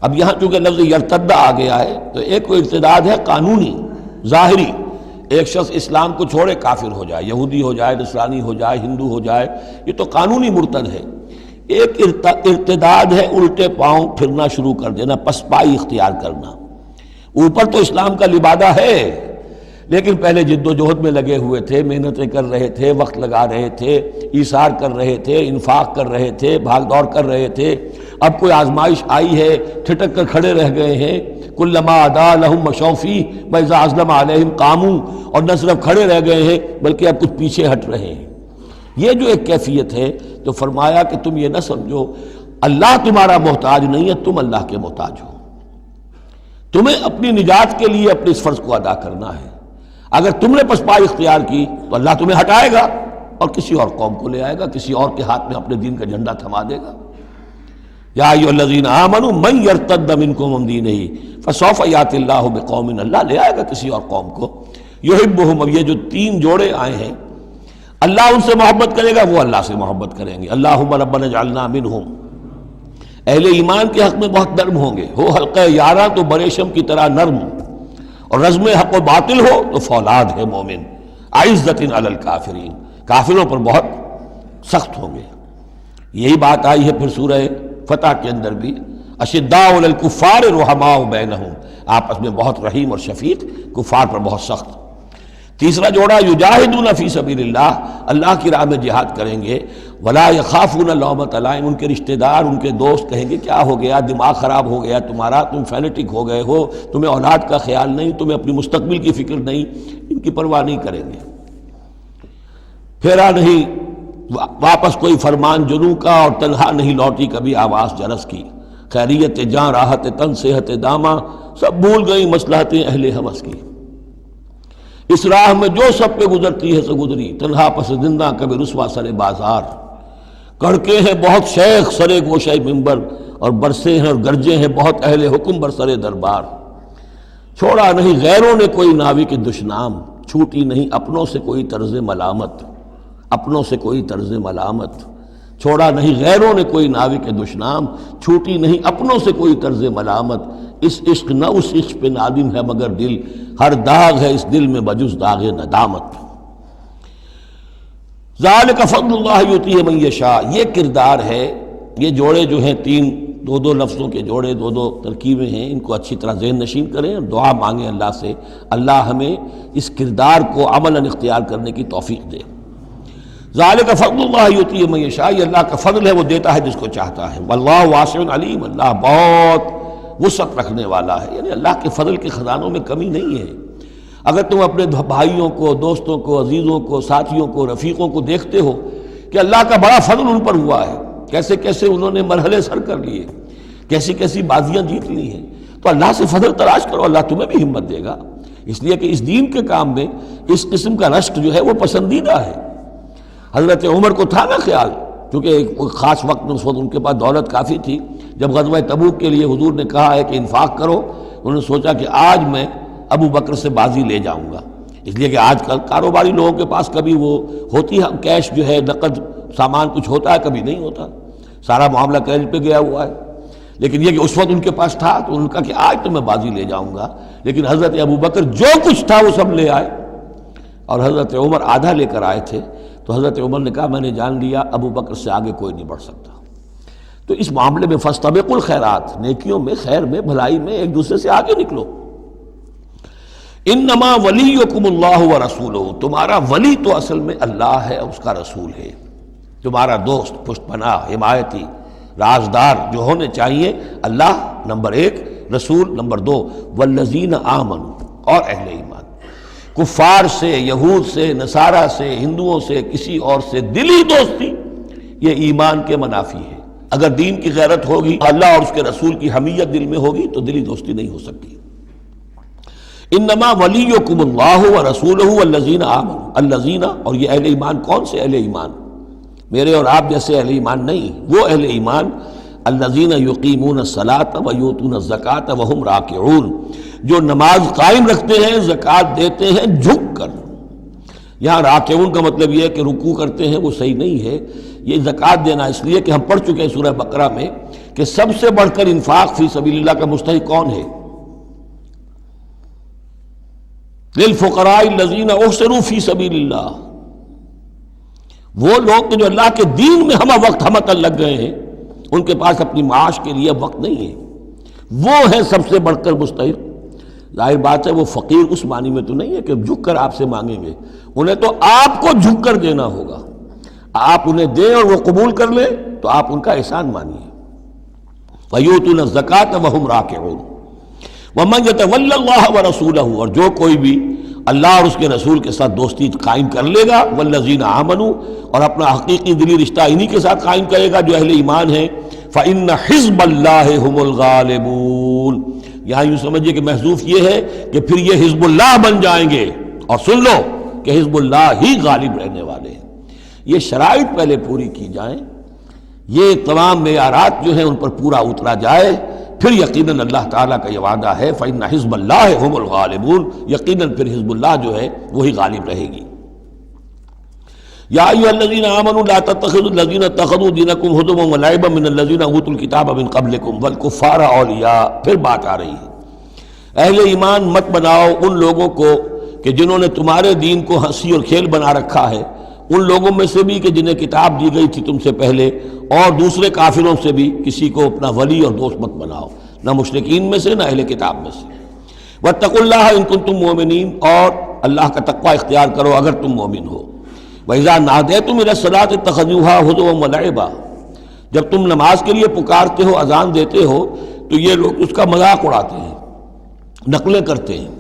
اب یہاں چونکہ لفظ یرتد آ گیا ہے تو ایک کوئی ارتداد ہے قانونی، ظاہری، ایک شخص اسلام کو چھوڑے کافر ہو جائے، یہودی ہو جائے، نصرانی ہو جائے، ہندو ہو جائے، یہ تو قانونی مرتد ہے۔ ایک ارتداد ہے الٹے پاؤں پھرنا شروع کر دینا، پسپائی اختیار کرنا۔ اوپر تو اسلام کا لبادہ ہے، لیکن پہلے جد و جہد میں لگے ہوئے تھے، محنتیں کر رہے تھے، وقت لگا رہے تھے، ایثار کر رہے تھے، انفاق کر رہے تھے، بھاگ دوڑ کر رہے تھے، اب کوئی آزمائش آئی ہے، ٹھٹک کر کھڑے رہ گئے ہیں۔ کلما ادا لہم مشوا فیہ واذا اظلم علیہم قاموا، اور نہ صرف کھڑے رہ گئے ہیں بلکہ اب کچھ پیچھے ہٹ رہے ہیں۔ یہ جو ایک کیفیت ہے تو فرمایا کہ تم یہ نہ سمجھو اللہ تمہارا محتاج نہیں ہے، تم اللہ کے محتاج ہو، تمہیں اپنی نجات کے لیے اپنے اس فرض کو ادا کرنا ہے۔ اگر تم نے پسپائی اختیار کی تو اللہ تمہیں ہٹائے گا اور کسی اور قوم کو لے آئے گا، کسی اور کے ہاتھ میں اپنے دین کا جھنڈا تھما دے گا۔ یا ایھا الذین آمنوا من یرتد منکم عن دینہ فسوف یاتی اللہ بقوم، اللہ لے آئے گا کسی اور قوم کو، یحبہم، اب یہ جو 3 جوڑے آئے ہیں، اللہ ان سے محبت کرے گا، وہ اللہ سے محبت کریں گے۔ اللہم ربنا اجعلنا منہم، اہل ایمان کے حق میں بہت نرم ہوں گے، ہو حلقہ یاراں تو بریشم کی طرح نرم، اور رزم حق و باطل ہو تو فولاد ہے مومن، اعزۃ علی الکافرین، کافروں پر بہت سخت ہوں گے۔ یہی بات آئی ہے پھر سورہ فتح کے اندر بھی، اشداء علی الکفار رحماء بینہم، آپس میں بہت رحیم اور شفیق، کفار پر بہت سخت۔ تیسرا جوڑا یجاہدون فی سبیل اللہ، اللہ کی راہ میں جہاد کریں گے، ولا یخافون لومۃ لائم، ان کے رشتہ دار، ان کے دوست کہیں گے کیا ہو گیا، دماغ خراب ہو گیا تمہارا، تم فینیٹک ہو گئے ہو، تمہیں اولاد کا خیال نہیں، تمہیں اپنی مستقبل کی فکر نہیں، ان کی پرواہ نہیں کریں گے۔ پھیرا نہیں واپس کوئی فرمان جنوں کا، اور تنہا نہیں لوٹی کبھی آواز جرس کی، خیریت جاں راحت تن صحت داماں، سب بھول گئی مصلحتیں اہل ہوس کی، اس راہ میں جو سب پہ گزرتی ہے سو گزری، تنہا پس زندہ کبھی رسوا سر بازار، کڑکے ہیں بہت شیخ سرے گوشہ منبر، اور برسے ہیں اور گرجے ہیں بہت اہل حکم بر سر دربار، چھوڑا نہیں غیروں نے کوئی ناوی کے دشنام، چھوٹی نہیں اپنوں سے کوئی طرز ملامت، اپنوں سے کوئی طرز ملامت، چھوڑا نہیں غیروں نے کوئی ناوی کے دشنام، چھوٹی نہیں اپنوں سے کوئی طرز ملامت، اس عشق نہ اس عشق پہ نادم ہے مگر دل، ہر داغ ہے اس دل میں بجز داغ ندامت۔ ذالک فضل اللہ یؤتیہ من یشاء، یہ کردار ہے، یہ جوڑے جو ہیں تین دو لفظوں کے جوڑے، دو ترکیبیں ہیں، ان کو اچھی طرح ذہن نشین کریں اور دعا مانگیں اللہ سے، اللہ ہمیں اس کردار کو عملاً اختیار کرنے کی توفیق دے۔ ذالک فضل اللہ یؤتیہ من یشاء، یہ اللہ کا فضل ہے، وہ دیتا ہے جس کو چاہتا ہے، واللہ واسع علیم، اللہ بہت وسعت رکھنے والا ہے، یعنی اللہ کے فضل کے خزانوں میں کمی نہیں ہے۔ اگر تم اپنے بھائیوں کو، دوستوں کو، عزیزوں کو، ساتھیوں کو، رفیقوں کو دیکھتے ہو کہ اللہ کا بڑا فضل ان پر ہوا ہے، کیسے کیسے انہوں نے مرحلے سر کر لیے، کیسی کیسی بازیاں جیت لی ہیں، تو اللہ سے فضل تلاش کرو، اللہ تمہیں بھی ہمت دے گا، اس لیے کہ اس دین کے کام میں اس قسم کا رشک جو ہے وہ پسندیدہ ہے۔ حضرت عمر کو تھا نا خیال، کیونکہ ایک خاص وقت میں اس وقت ان کے پاس دولت کافی تھی، جب غزوہ تبوک کے لیے حضور نے کہا ہے کہ انفاق کرو، انہوں نے سوچا کہ آج میں ابو بکر سے بازی لے جاؤں گا، اس لیے کہ آج کل کاروباری لوگوں کے پاس کبھی وہ ہوتی ہے کیش جو ہے، نقد سامان کچھ ہوتا ہے، کبھی نہیں ہوتا، سارا معاملہ کریڈٹ پہ گیا ہوا ہے، لیکن یہ کہ اس وقت ان کے پاس تھا تو ان کا کہ آج تو میں بازی لے جاؤں گا، لیکن حضرت ابو بکر جو کچھ تھا وہ سب لے آئے، اور حضرت عمر آدھا لے کر آئے تھے، تو حضرت عمر نے کہا میں نے جان لیا ابو بکر سے آگے کوئی نہیں بڑھ سکتا۔ تو اس معاملے میں فاستبقوا الخیرات، نیکیوں میں، خیر میں، بھلائی میں ایک دوسرے سے آگے نکلو۔ انما ولیکم اللہ ورسولہ، تمہارا ولی تو اصل میں اللہ ہے اور اس کا رسول ہے، تمہارا دوست، پشت پناہ، حمایتی، رازدار جو ہونے چاہیے اللہ نمبر ایک، رسول نمبر دو، والذین آمنوا، اور اہل ایمان۔ کفار سے، یہود سے، نصارہ سے، ہندوؤں سے، کسی اور سے دلی دوستی یہ ایمان کے منافی ہے۔ اگر دین کی غیرت ہوگی، اللہ اور اس کے رسول کی حمیت دل میں ہوگی تو دلی دوستی نہیں ہو سکتی۔ انما ولیکم اللہ ورسولہ والذین آمنوا، الذین، اور یہ اہل ایمان کون سے اہل ایمان؟ میرے اور آپ جیسے اہل ایمان نہیں، وہ اہل ایمان الذین یقیمون الصلاۃ ویؤتون الزکاۃ وہم راکعون، جو نماز قائم رکھتے ہیں، زکوٰۃ دیتے ہیں جھک کر۔ یہاں راکعون کا مطلب یہ ہے کہ رکوع کرتے ہیں، وہ صحیح نہیں ہے، یہ زکوٰۃ دینا اس لیے کہ ہم پڑھ چکے ہیں سورہ بقرہ میں کہ سب سے بڑھ کر انفاق فی سبیل اللہ کا مستحق کون ہے؟ للفقراء الذین احصروا فی سبیل اللہ، وہ لوگ جو اللہ کے دین میں ہمہ وقت ہمہ لگ گئے ہیں، ان کے پاس اپنی معاش کے لیے وقت نہیں ہے، وہ ہے سب سے بڑھ کر مستحق۔ ظاہر بات ہے وہ فقیر اس معنی میں تو نہیں ہے کہ جھک کر آپ سے مانگیں گے، انہیں تو آپ کو جھک کر دینا ہوگا، آپ انہیں دیں اور وہ قبول کر لیں تو آپ ان کا احسان مانیے۔ وَيُؤْتُونَ الزَّكَاةَ وَهُمْ رَاكِعُونَ وَمَنْ يَتَوَلَّ اللَّهَ وَرَسُولَهُ، اور جو کوئی بھی اللہ اور اس کے رسول کے ساتھ دوستی قائم کر لے گا، والذین آمنوا، اور اپنا حقیقی دلی رشتہ انہی کے ساتھ قائم کرے گا جو اہل ایمان ہیں، فإن حزب اللہ هم الغالبون، یہاں یوں سمجھیے کہ محذوف یہ ہے کہ پھر یہ حزب اللہ بن جائیں گے، اور سن لو کہ حزب اللہ ہی غالب رہنے والے ہیں۔ یہ شرائط پہلے پوری کی جائیں، یہ تمام معیارات جو ہیں ان پر پورا اترا جائے، پھر یقیناً اللہ تعالیٰ کا یہ وعدہ ہے فإن حزب اللہ هم الغالبون، یقیناً پھر حزب اللہ جو ہے وہی غالب رہے گی۔ یا ایھا الذین آمنوا لا تتخذوا الذین اتخذوا دینکم ہزوا ولعبا من الذین اوتوا الکتاب من قبلکم والکفار اولیاء، پھر بات آ رہی ہے، اہل ایمان مت بناؤ ان لوگوں کو کہ جنہوں نے تمہارے دین کو ہنسی اور کھیل بنا رکھا ہے، ان لوگوں میں سے بھی کہ جنہیں کتاب دی گئی تھی تم سے پہلے، اور دوسرے کافروں سے بھی کسی کو اپنا ولی اور دوست مت بناؤ، نہ مشرکین میں سے نہ اہل کتاب میں سے۔ واتقوا اللہ ان کنتم مؤمنین، اور اللہ کا تقوی اختیار کرو اگر تم مومن ہو۔ وَإِذَا نَادَيْتُمْ إِلَى الصَّلَاةِ اتَّخَذُوهَا هُزُوًا وَلَعِبًا، جب تم نماز کے لیے پکارتے ہو، اذان دیتے ہو، تو یہ لوگ اس کا مذاق اڑاتے ہیں، نقلیں کرتے ہیں۔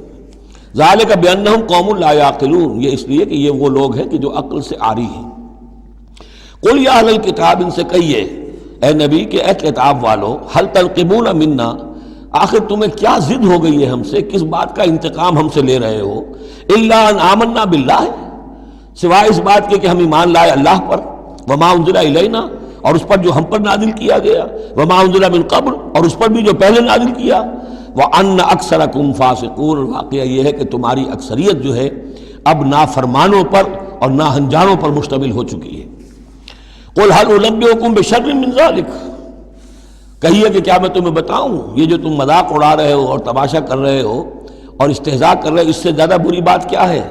ذَلِكَ بِأَنَّهُمْ قَوْمٌ لَا يَعْقِلُونَ، یہ اس لیے کہ یہ وہ لوگ ہیں کہ جو عقل سے عاری ہیں۔ قل یا اہل الکتاب، ان سے کہیے اے نبی کہ اے کتاب والو، هل تنقمون منا، آخر تمہیں کیا ضد ہو گئی ہے ہم سے، کس بات کا انتقام ہم سے لے رہے ہو، الا ان آمنا باللہ، سوائے اس بات کے کہ ہم ایمان لائے اللہ پر، وما انزل الینا، اور اس پر جو ہم پر نازل کیا گیا، وما انزل من قبل، اور اس پر بھی جو پہلے نازل کیا، وان اکثرکم فاسقون، واقعہ یہ ہے کہ تمہاری اکثریت جو ہے اب نافرمانوں پر اور ناہنجاروں پر مشتمل ہو چکی ہے۔ قل هل انبئکم بشر من ذلک، کہیے کہ کیا میں تمہیں بتاؤں یہ جو تم مذاق اڑا رہے ہو اور تماشا کر رہے ہو اور استہزاء کر رہے ہو، اس سے زیادہ بری بات کیا ہے؟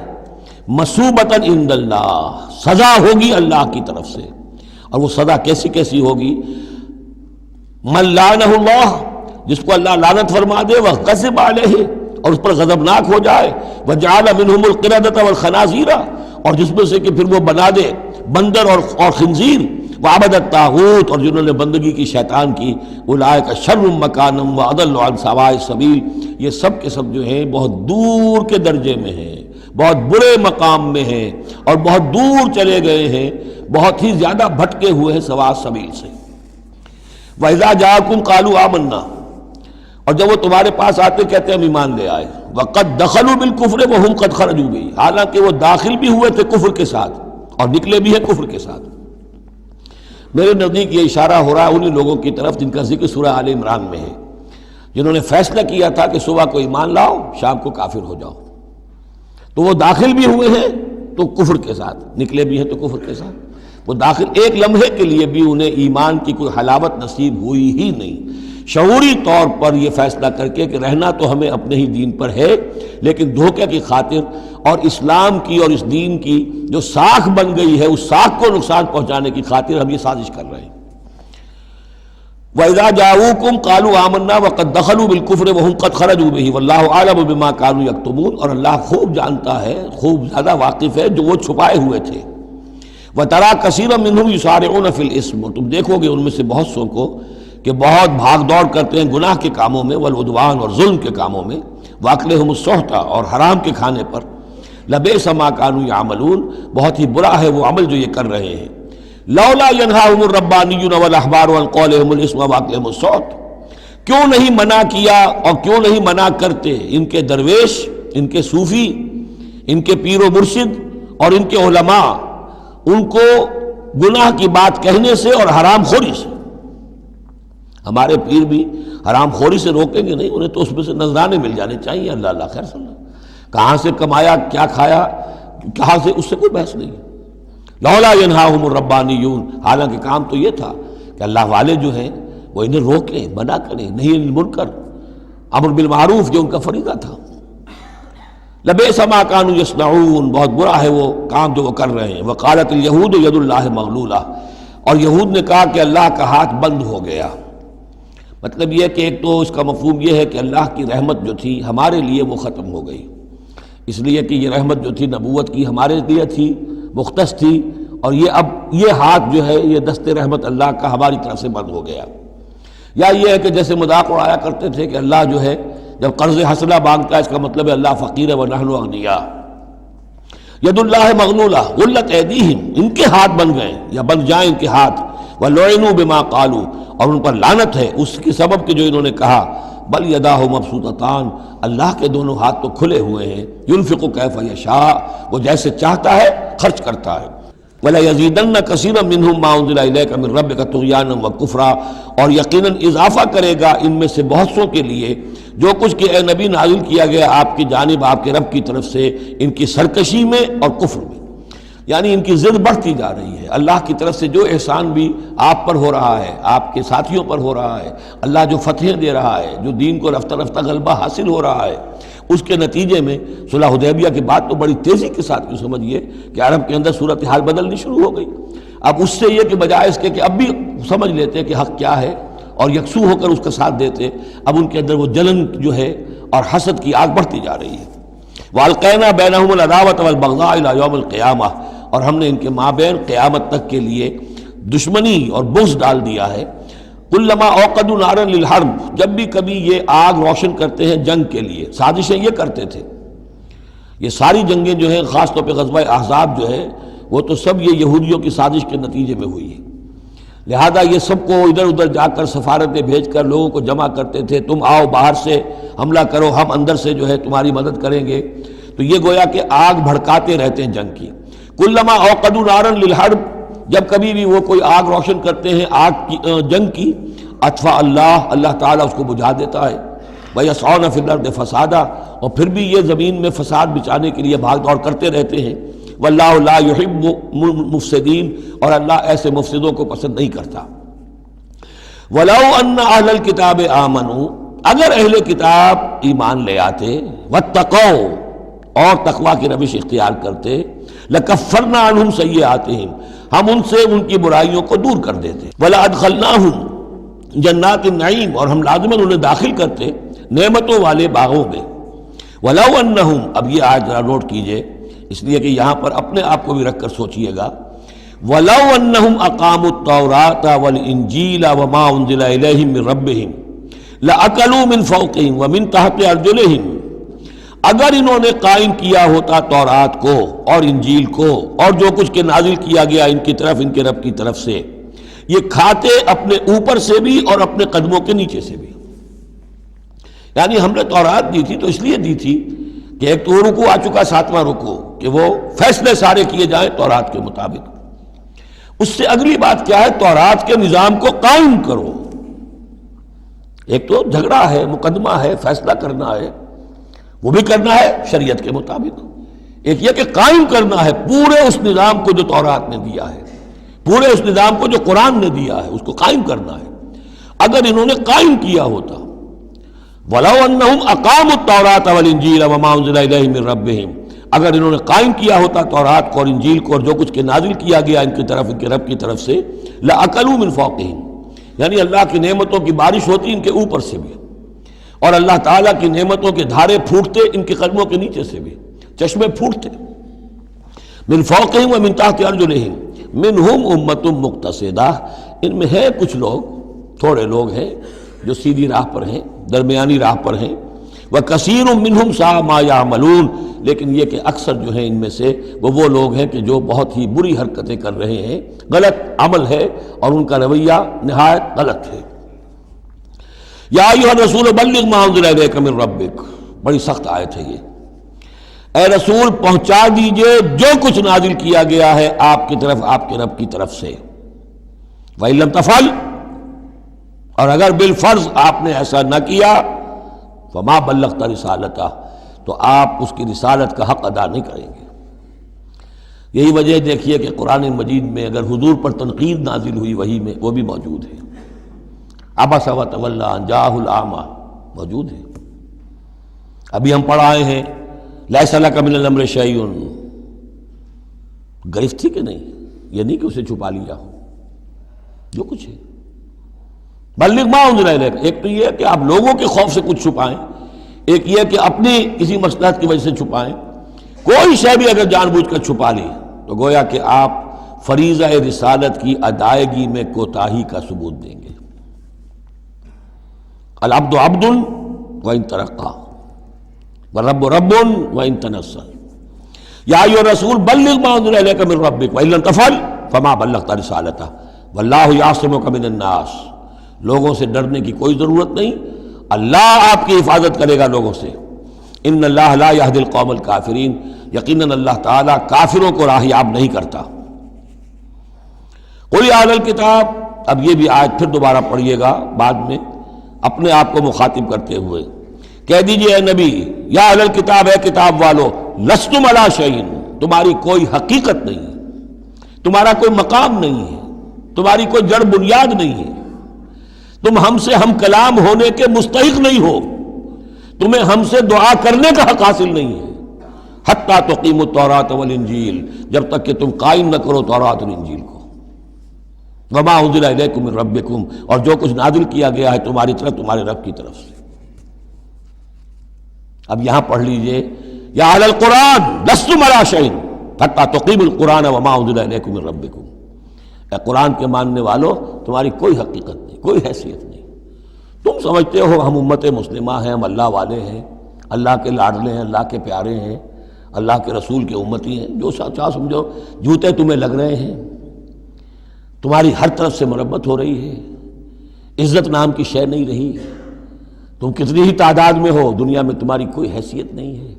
مصوبۃ عند اللہ، سزا ہوگی اللہ کی طرف سے، اور وہ سزا کیسی کیسی ہوگی؟ من لعنہ اللہ، جس کو اللہ لعنت فرما دے، وغضب علیہ، اور اس پر غضبناک ہو جائے، وجعل منہم القردۃ والخنازیر، اور جس میں سے کہ پھر وہ بنا دے بندر اور خنزیر، وعبد الطاغوت، اور جنہوں نے بندگی کی شیطان کی، اولئک شر مکانا واضل عن سواء السبیل، یہ سب کے سب جو ہیں بہت دور کے درجے میں ہیں، بہت برے مقام میں ہیں، اور بہت دور چلے گئے ہیں، بہت ہی زیادہ بھٹکے ہوئے ہیں سواء السبیل سے۔ وَإِذَا جَاءَكُمْ قَالُوا آمَنَّا، اور جب وہ تمہارے پاس آتے کہتے ہم ایمان لے آئے، وَقَدْ دَخَلُوا بِالْكُفْرِ وَهُمْ قَدْ خَرَجُوا بِهِ، حالانکہ وہ داخل بھی ہوئے تھے کفر کے ساتھ اور نکلے بھی ہیں کفر کے ساتھ۔ میرے نزدیک یہ اشارہ ہو رہا ہے انہی لوگوں کی طرف جن کا ذکر سورہ آل عمران میں ہے، جنہوں نے فیصلہ کیا تھا کہ صبح کو ایمان لاؤ، شام کو کافر ہو جاؤ، تو وہ داخل بھی ہوئے ہیں تو کفر کے ساتھ، نکلے بھی ہیں تو کفر کے ساتھ۔ وہ داخل ایک لمحے کے لیے بھی انہیں ایمان کی کوئی حلاوت نصیب ہوئی ہی نہیں، شعوری طور پر یہ فیصلہ کر کے کہ رہنا تو ہمیں اپنے ہی دین پر ہے، لیکن دھوکے کی خاطر اور اسلام کی اور اس دین کی جو ساکھ بن گئی ہے اس ساکھ کو نقصان پہنچانے کی خاطر ہم یہ سازش کر رہے ہیں۔ وَإِذَا جَاءُوكُمْ قَالُوا آمَنَّا وَقَدْ دَخَلُوا بِالْكُفْرِ وَهُمْ قَدْ خَرَجُوا بِهِ وَاللَّهُ أَعْلَمُ بِمَا كَانُوا يَكْتُمُونَ، اور اللہ خوب جانتا ہے، خوب زیادہ واقف ہے جو وہ چھپائے ہوئے تھے۔ وَتَرَىٰ كَثِيرًا مِّنْهُمْ يُسَارِعُونَ فِي الْإِثْمِ، اور تم دیکھو گے ان میں سے بہت سو کو کہ بہت بھاگ دوڑ کرتے ہیں گناہ کے کاموں میں، والعدوان، اور ظلم کے کاموں میں، وَأَكْلِهِمُ السُّحْتَ، اور حرام کے کھانے پر، لَبِئْسَ مَا كَانُوا يَعْمَلُونَ، بہت ہی برا ہے وہ عمل جو یہ کر رہے ہیں۔ لولا ينهاهم الربانيون والاحبار عن قولهم الاسم واكلهم السحت، کیوں نہیں منع کیا اور کیوں نہیں منع کرتے ان کے درویش، ان کے صوفی، ان کے پیر و مرشد اور ان کے علماء ان کو گناہ کی بات کہنے سے اور حرام خوری سے۔ ہمارے پیر بھی حرام خوری سے روکیں گے نہیں، انہیں تو اس میں سے نذرانے مل جانے چاہیے، اللہ اللہ خیر صلی اللہ، کہاں سے کمایا، کیا کھایا، کہاں سے، اس سے کوئی بحث نہیں۔ لولا ینہاہم الربانیون، حالانکہ کام تو یہ تھا کہ اللہ والے جو ہیں وہ انہیں روکیں، منع کریں، نہیں المنکر، امر بالمعروف جو ان کا فریضہ تھا۔ لبئس ما کانوا یصنعون، بہت برا ہے وہ کام جو وہ کر رہے ہیں۔ وقالت الیہود ید اللہ مغلولہ، اور یہود نے کہا کہ اللہ کا ہاتھ بند ہو گیا۔ مطلب یہ کہ ایک تو اس کا مفہوم یہ ہے کہ اللہ کی رحمت جو تھی ہمارے لیے وہ ختم ہو گئی، اس لیے کہ یہ رحمت جو تھی نبوت کی ہمارے لیے تھی، مختص تھی، اور یہ اب یہ ہاتھ جو ہے یہ دست رحمت اللہ کا ہماری طرف سے بند ہو گیا۔ یا یہ ہے کہ جیسے مذاق اڑایا کرتے تھے کہ اللہ جو ہے جب قرض حسنہ مانگتا ہے اس کا مطلب ہے اللہ فقیر ہے ونحن اغنیاء۔ ید اللہ مغلولہ غلت ایدیہم، ان کے ہاتھ بن گئے یا بن جائیں ان کے ہاتھ، ولعنوا بما قالوا، اور ان پر لعنت ہے اس کے سبب کہ جو انہوں نے کہا۔ بل یداہ مبسوطتان، اللہ کے دونوں ہاتھ تو کھلے ہوئے ہیں، ينفق کیف یشاء، وہ جیسے چاہتا ہے خرچ کرتا ہے۔ وَلَيَزِيدَنَّ كَثِيرًا مِّنْهُمْ مَا أُنزِلَ إِلَيْكَ مِن رَّبِّكَ طُغْيَانًا وَكُفْرًا، اور یقیناً اضافہ کرے گا ان میں سے بہت سو کے لیے جو کچھ کہ اے نبی نازل کیا گیا آپ کی جانب آپ کے رب کی طرف سے، ان کی سرکشی میں اور کفر میں، یعنی ان کی ضد بڑھتی جا رہی ہے۔ اللہ کی طرف سے جو احسان بھی آپ پر ہو رہا ہے، آپ کے ساتھیوں پر ہو رہا ہے، اللہ جو فتحیں دے رہا ہے، جو دین کو رفتہ رفتہ غلبہ حاصل ہو رہا ہے، اس کے نتیجے میں صلح حدیبیہ کے بعد تو بڑی تیزی کے ساتھ یوں سمجھیے کہ عرب کے اندر صورتحال بدلنی شروع ہو گئی۔ اب اس سے یہ کہ بجائے اس کے کہ اب بھی سمجھ لیتے کہ حق کیا ہے اور یکسو ہو کر اس کا ساتھ دیتے، اب ان کے اندر وہ جلن جو ہے اور حسد کی آگ بڑھتی جا رہی ہے۔ وَأَلْقَيْنَا بَيْنَهُمُ الْعَدَاوَةَ وَالْبَغْضَاءَ إِلَىٰ يَوْمِ الْقِيَامَةِ، اور ہم نے ان کے مابین قیامت تک کے لیے دشمنی اور بغض ڈال دیا ہے۔ کلما اوقدوا نارا للحرب، جب بھی کبھی یہ آگ روشن کرتے ہیں جنگ کے لیے، سازشیں یہ کرتے تھے۔ یہ ساری جنگیں جو ہیں خاص طور پہ غزوہ احزاب جو ہے وہ تو سب یہ یہودیوں کی سازش کے نتیجے میں ہوئی ہے۔ لہذا یہ سب کو ادھر ادھر جا کر سفارتیں بھیج کر لوگوں کو جمع کرتے تھے، تم آؤ باہر سے حملہ کرو، ہم اندر سے جو ہے تمہاری مدد کریں گے۔ تو یہ گویا کہ آگ بھڑکاتے رہتے ہیں جنگ کی۔ کلما اوقدوا نارا للحرب، جب کبھی بھی وہ کوئی آگ روشن کرتے ہیں آگ کی جنگ کی، اطفا اللہ تعالیٰ اس کو بجھا دیتا ہے۔ وَيَسْعَوْنَ فِي الْأَرْضِ فَسَادًا، اور پھر بھی یہ زمین میں فساد بچانے کے لیے بھاگ دوڑ کرتے رہتے ہیں۔ وَاللَّهُ لَا يُحِبُّ الْمُفْسِدِينَ، اور اللہ ایسے مفسدوں کو پسند نہیں کرتا۔ وَلَوْ أَنَّ أَهْلَ الْكِتَابِ آمَنُوا، اگر اہل کتاب ایمان لے آتے، وَاتَّقَوْا، اور تقوی کی روش اختیار کرتے، لَكَفَّرْنَا عَنْهُمْ سَيِّئَاتِهِمْ، ہم ان سے ان کی برائیوں کو دور کر دیتے۔ وَلَأَدْخَلْنَاهُمْ جنات النعیم، اور ہم لازماً انہیں داخل کرتے نعمتوں والے باغوں میں۔ وَلَوْ أَنَّهُمْ، اب یہ آیت ذرا نوٹ کیجئے اس لیے کہ یہاں پر اپنے آپ کو بھی رکھ کر سوچئے گا۔ وَلَوْ أَنَّهُمْ أَقَامُوا التَّوْرَاةَ وَالْإِنْجِيلَ وَمَا أُنزِلَ إِلَيْهِمْ مِنْ رَبِّهِمْ لَأَكَلُوا مِنْ فَوْقِهِمْ وَمِنْ تَحْتِ أَرْجُلِهِمْ، اگر انہوں نے قائم کیا ہوتا تورات کو اور انجیل کو اور جو کچھ کے نازل کیا گیا ان کی طرف، ان کے رب کی طرف سے، یہ کھاتے اپنے اوپر سے بھی اور اپنے قدموں کے نیچے سے بھی۔ یعنی ہم نے تورات دی تھی تو اس لیے دی تھی کہ ایک تو رکوع آ چکا 7واں رکوع، کہ وہ فیصلے سارے کیے جائیں تورات کے مطابق۔ اس سے اگلی بات کیا ہے؟ تورات کے نظام کو قائم کرو۔ ایک تو جھگڑا ہے، مقدمہ ہے، فیصلہ کرنا ہے، وہ بھی کرنا ہے شریعت کے مطابق۔ ایک یہ کہ قائم کرنا ہے پورے اس نظام کو جو تورات نے دیا ہے، پورے اس نظام کو جو قرآن نے دیا ہے، اس کو قائم کرنا ہے۔ اگر انہوں نے قائم کیا ہوتا، وَلَوْ أَنَّهُمْ أَقَامُوا التَّوْرَاةَ وَالْإِنْجِيلَ وَمَا أُنزِلَ إِلَيْهِمْ مِنْ رَبِّهِمْ، اگر انہوں نے قائم کیا ہوتا تورات کو اور انجیل کو اور جو کچھ کے نازل کیا گیا ان کی طرف، ان کے رب کی طرف سے، لَأَكَلُوا مِنْ فَوْقِهِمْ، یعنی اللہ کی نعمتوں کی بارش ہوتی ان کے اوپر سے بھی، اور اللہ تعالیٰ کی نعمتوں کے دھارے پھوٹتے ان کے قدموں کے نیچے سے بھی، چشمے پھوٹتے۔ من فوقہم ومن تحت ارجلہم منہم امۃ مقتصدہ، ان میں ہے کچھ لوگ، تھوڑے لوگ ہیں جو سیدھی راہ پر ہیں، درمیانی راہ پر ہیں۔ وکثیر منہم ساء ما یعملون، لیکن یہ کہ اکثر جو ہیں ان میں سے وہ لوگ ہیں کہ جو بہت ہی بری حرکتیں کر رہے ہیں، غلط عمل ہے اور ان کا رویہ نہایت غلط ہے۔ یا ایھا الرسول بلغ ما انزل الیک من ربک، بڑی سخت آیت ہے یہ۔ اے رسول پہنچا دیجئے جو کچھ نازل کیا گیا ہے آپ کی طرف، آپ کے رب کی طرف سے۔ وَإِن لَّمْ تَفْعَلْ، اور اگر بالفرض آپ نے ایسا نہ کیا، فَمَا بَلَّغْتَ رِسَالَتَهُ، تو آپ اس کی رسالت کا حق ادا نہیں کریں گے۔ یہی وجہ دیکھیے کہ قرآن مجید میں اگر حضور پر تنقید نازل ہوئی وحی میں، وہ بھی موجود ہے۔ عبس وتولی ان جاءہ الاعمی موجود ہے۔ ابھی ہم پڑھ آئے ہیں لیس لک من الامر شیء، گرفت تھی کہ نہیں؟ یہ نہیں کہ اسے چھپا لیا ہو، جو کچھ ہے۔ بلغ ما انزل الیک، ایک تو یہ کہ آپ لوگوں کے خوف سے کچھ چھپائیں، ایک یہ کہ اپنی کسی مصلحت کی وجہ سے چھپائیں۔ کوئی شے بھی اگر جان بوجھ کر چھپا لی تو گویا کہ آپ فریضہ رسالت کی ادائیگی میں کوتاہی کا ثبوت دیں گے۔ العبد عبد وان ترقى والرب رب وان تنزل، یا ایھا الرسول بلغ ما انزل الیک من ربک وان لم تفعل فما بلغت رسالتہ واللہ یعصمک من الناس، لوگوں سے ڈرنے کی کوئی ضرورت نہیں، اللہ آپ کی حفاظت کرے گا لوگوں سے۔ ان اللہ لا یہدی القوم الکافرین، یقیناً اللہ تعالیٰ کافروں کو راہیاب نہیں کرتا۔ قل یا اہل الکتاب، اب یہ بھی آیت پھر دوبارہ پڑھیے گا بعد میں اپنے آپ کو مخاطب کرتے ہوئے، کہہ دیجئے اے نبی، یا اہل الکتاب، اے کتاب والو، لستم علی شیء، تمہاری کوئی حقیقت نہیں ہے، تمہارا کوئی مقام نہیں ہے، تمہاری کوئی جڑ بنیاد نہیں ہے، تم ہم سے ہم کلام ہونے کے مستحق نہیں ہو، تمہیں ہم سے دعا کرنے کا حق حاصل نہیں ہے۔ حتی تقیموا التوراۃ والانجیل، جب تک کہ تم قائم نہ کرو تورات اور انجیل کو۔ وما انزل الیکم من ربکم، اور جو کچھ نازل کیا گیا ہے تمہاری طرف، تمہارے رب کی طرف سے۔ اب یہاں پڑھ لیجئے، یا اہل القرآن لستم علی شیء حتی تقیموا القرآن وما انزل الیکم من ربکم، اے قرآن کے ماننے والو، تمہاری کوئی حقیقت نہیں، کوئی حیثیت نہیں۔ تم سمجھتے ہو ہم امت مسلمہ ہیں، ہم اللہ والے ہیں، اللہ کے لاڈلے ہیں، اللہ کے پیارے ہیں، اللہ کے رسول کے امتی ہیں، جو چاہو سمجھو، جوتے تمہیں لگ رہے ہیں، تمہاری ہر طرف سے مرمت ہو رہی ہے، عزت نام کی شے نہیں رہی، تم کتنی ہی تعداد میں ہو، دنیا میں تمہاری کوئی حیثیت نہیں ہے،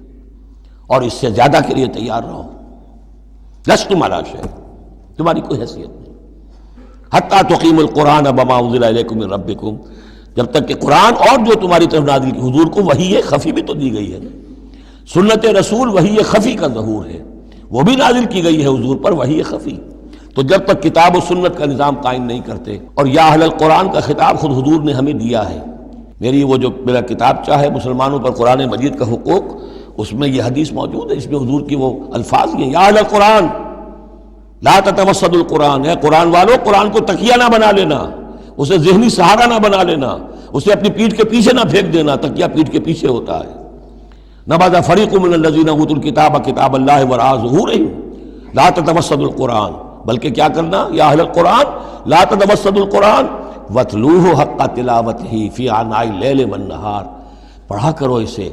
اور اس سے زیادہ کے لیے تیار رہو، لستم علی شیء، تمہاری کوئی حیثیت نہیں، حتی تقیم القرآن بما انزل الیکم من ربکم، جب تک کہ قرآن اور جو تمہاری طرف نازل کی، حضور کو وحی خفی بھی تو دی گئی ہے نا، سنت رسول وحی خفی کا ظہور ہے، وہ بھی نازل کی گئی ہے حضور پر وحی خفی، تو جب تک کتاب و سنت کا نظام قائم نہیں کرتے، اور یا اہل القرآن کا خطاب خود حضور نے ہمیں دیا ہے، میرا کتاب چاہے مسلمانوں پر قرآن مجید کا حقوق، اس میں یہ حدیث موجود ہے، اس میں حضور کی وہ الفاظ ہیں، یا اہل القرآن لا تتوسدوا القرآن، اے قرآن والو، قرآن کو تکیہ نہ بنا لینا، اسے ذہنی سہارا نہ بنا لینا، اسے اپنی پیٹھ کے پیچھے نہ پھینک دینا، تکیہ پیٹھ کے پیچھے ہوتا ہے، نبذ فریق من الذین اوتوا الکتاب کتاب اللہ وراء ظہورہم لا تتوسدوا القرآن، بلکہ کیا کرنا، یا اہل القرآن لا تتوسدوا القرآن واتلوہ حق تلاوتہ فی آناء اللیل والنہار، پڑھا کرو اسے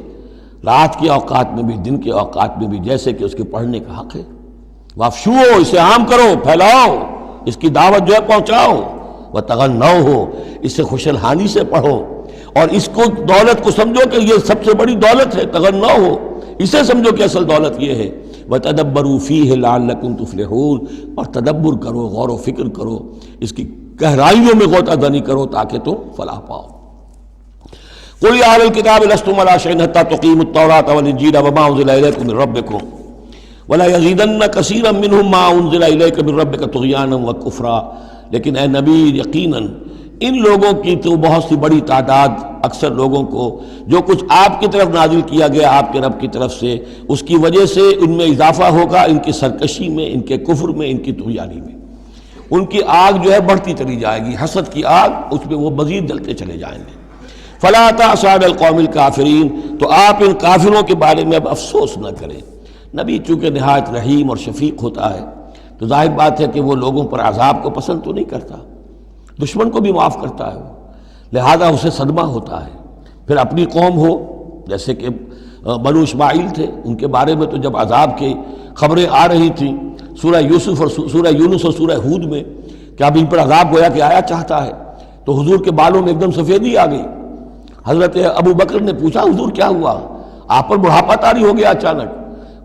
رات کے اوقات میں بھی، دن کے اوقات میں بھی، جیسے کہ اس کے پڑھنے کا حق ہے، وافشوہ، اسے عام کرو، پھیلاؤ، اس کی دعوت جو ہے پہنچاؤ، وتغنوہ، اسے خوش الحانی سے پڑھو، اور اس کو دولت کو سمجھو کہ یہ سب سے بڑی دولت ہے، تغنوہ، اسے سمجھو کہ اصل دولت یہ ہے، وتدبروا فیہ لعلکم تفلحون، اور تدبر کرو، غور و فکر کرو، اس کی گہرائیوں میں غوطہ زنی کرو تاکہ تم فلاح پاؤ۔ قل یا اہل الکتاب لستم علی شیء حتی تقیموا التوراۃ والانجیل وما انزل الیکم من ربکم ولا یزیدن کثیرا منہم ما انزل الیک من ربک طغیانا وکفرا، لیکن اے نبی یقیناً ان لوگوں کی تو بہت سی بڑی تعداد، اکثر لوگوں کو جو کچھ آپ کی طرف نازل کیا گیا آپ کے رب کی طرف سے، اس کی وجہ سے ان میں اضافہ ہوگا، ان کی سرکشی میں، ان کے کفر میں، ان کی طغیانی میں، ان کی آگ جو ہے بڑھتی چلی جائے گی، حسد کی آگ، اس میں وہ مزید جلتے چلے جائیں گے۔ فلا تأس علی القوم الکافرین، تو آپ ان کافروں کے بارے میں اب افسوس نہ کریں۔ نبی چونکہ نہایت رحیم اور شفیق ہوتا ہے تو ظاہر بات ہے کہ وہ لوگوں پر عذاب کو پسند تو نہیں کرتا، دشمن کو بھی معاف کرتا ہے وہ، لہذا اسے صدمہ ہوتا ہے۔ پھر اپنی قوم ہو، جیسے کہ بنو اسماعیل تھے، ان کے بارے میں تو جب عذاب کی خبریں آ رہی تھیں سورہ یوسف اور سورہ یونس اور سورہ ہود میں کہ اب ان پر عذاب گویا کہ آیا چاہتا ہے، تو حضور کے بالوں میں ایک دم سفیدی آ گئی۔ حضرت ابو بکر نے پوچھا حضور کیا ہوا، آپ پر بڑھاپا طاری ہو گیا اچانک؟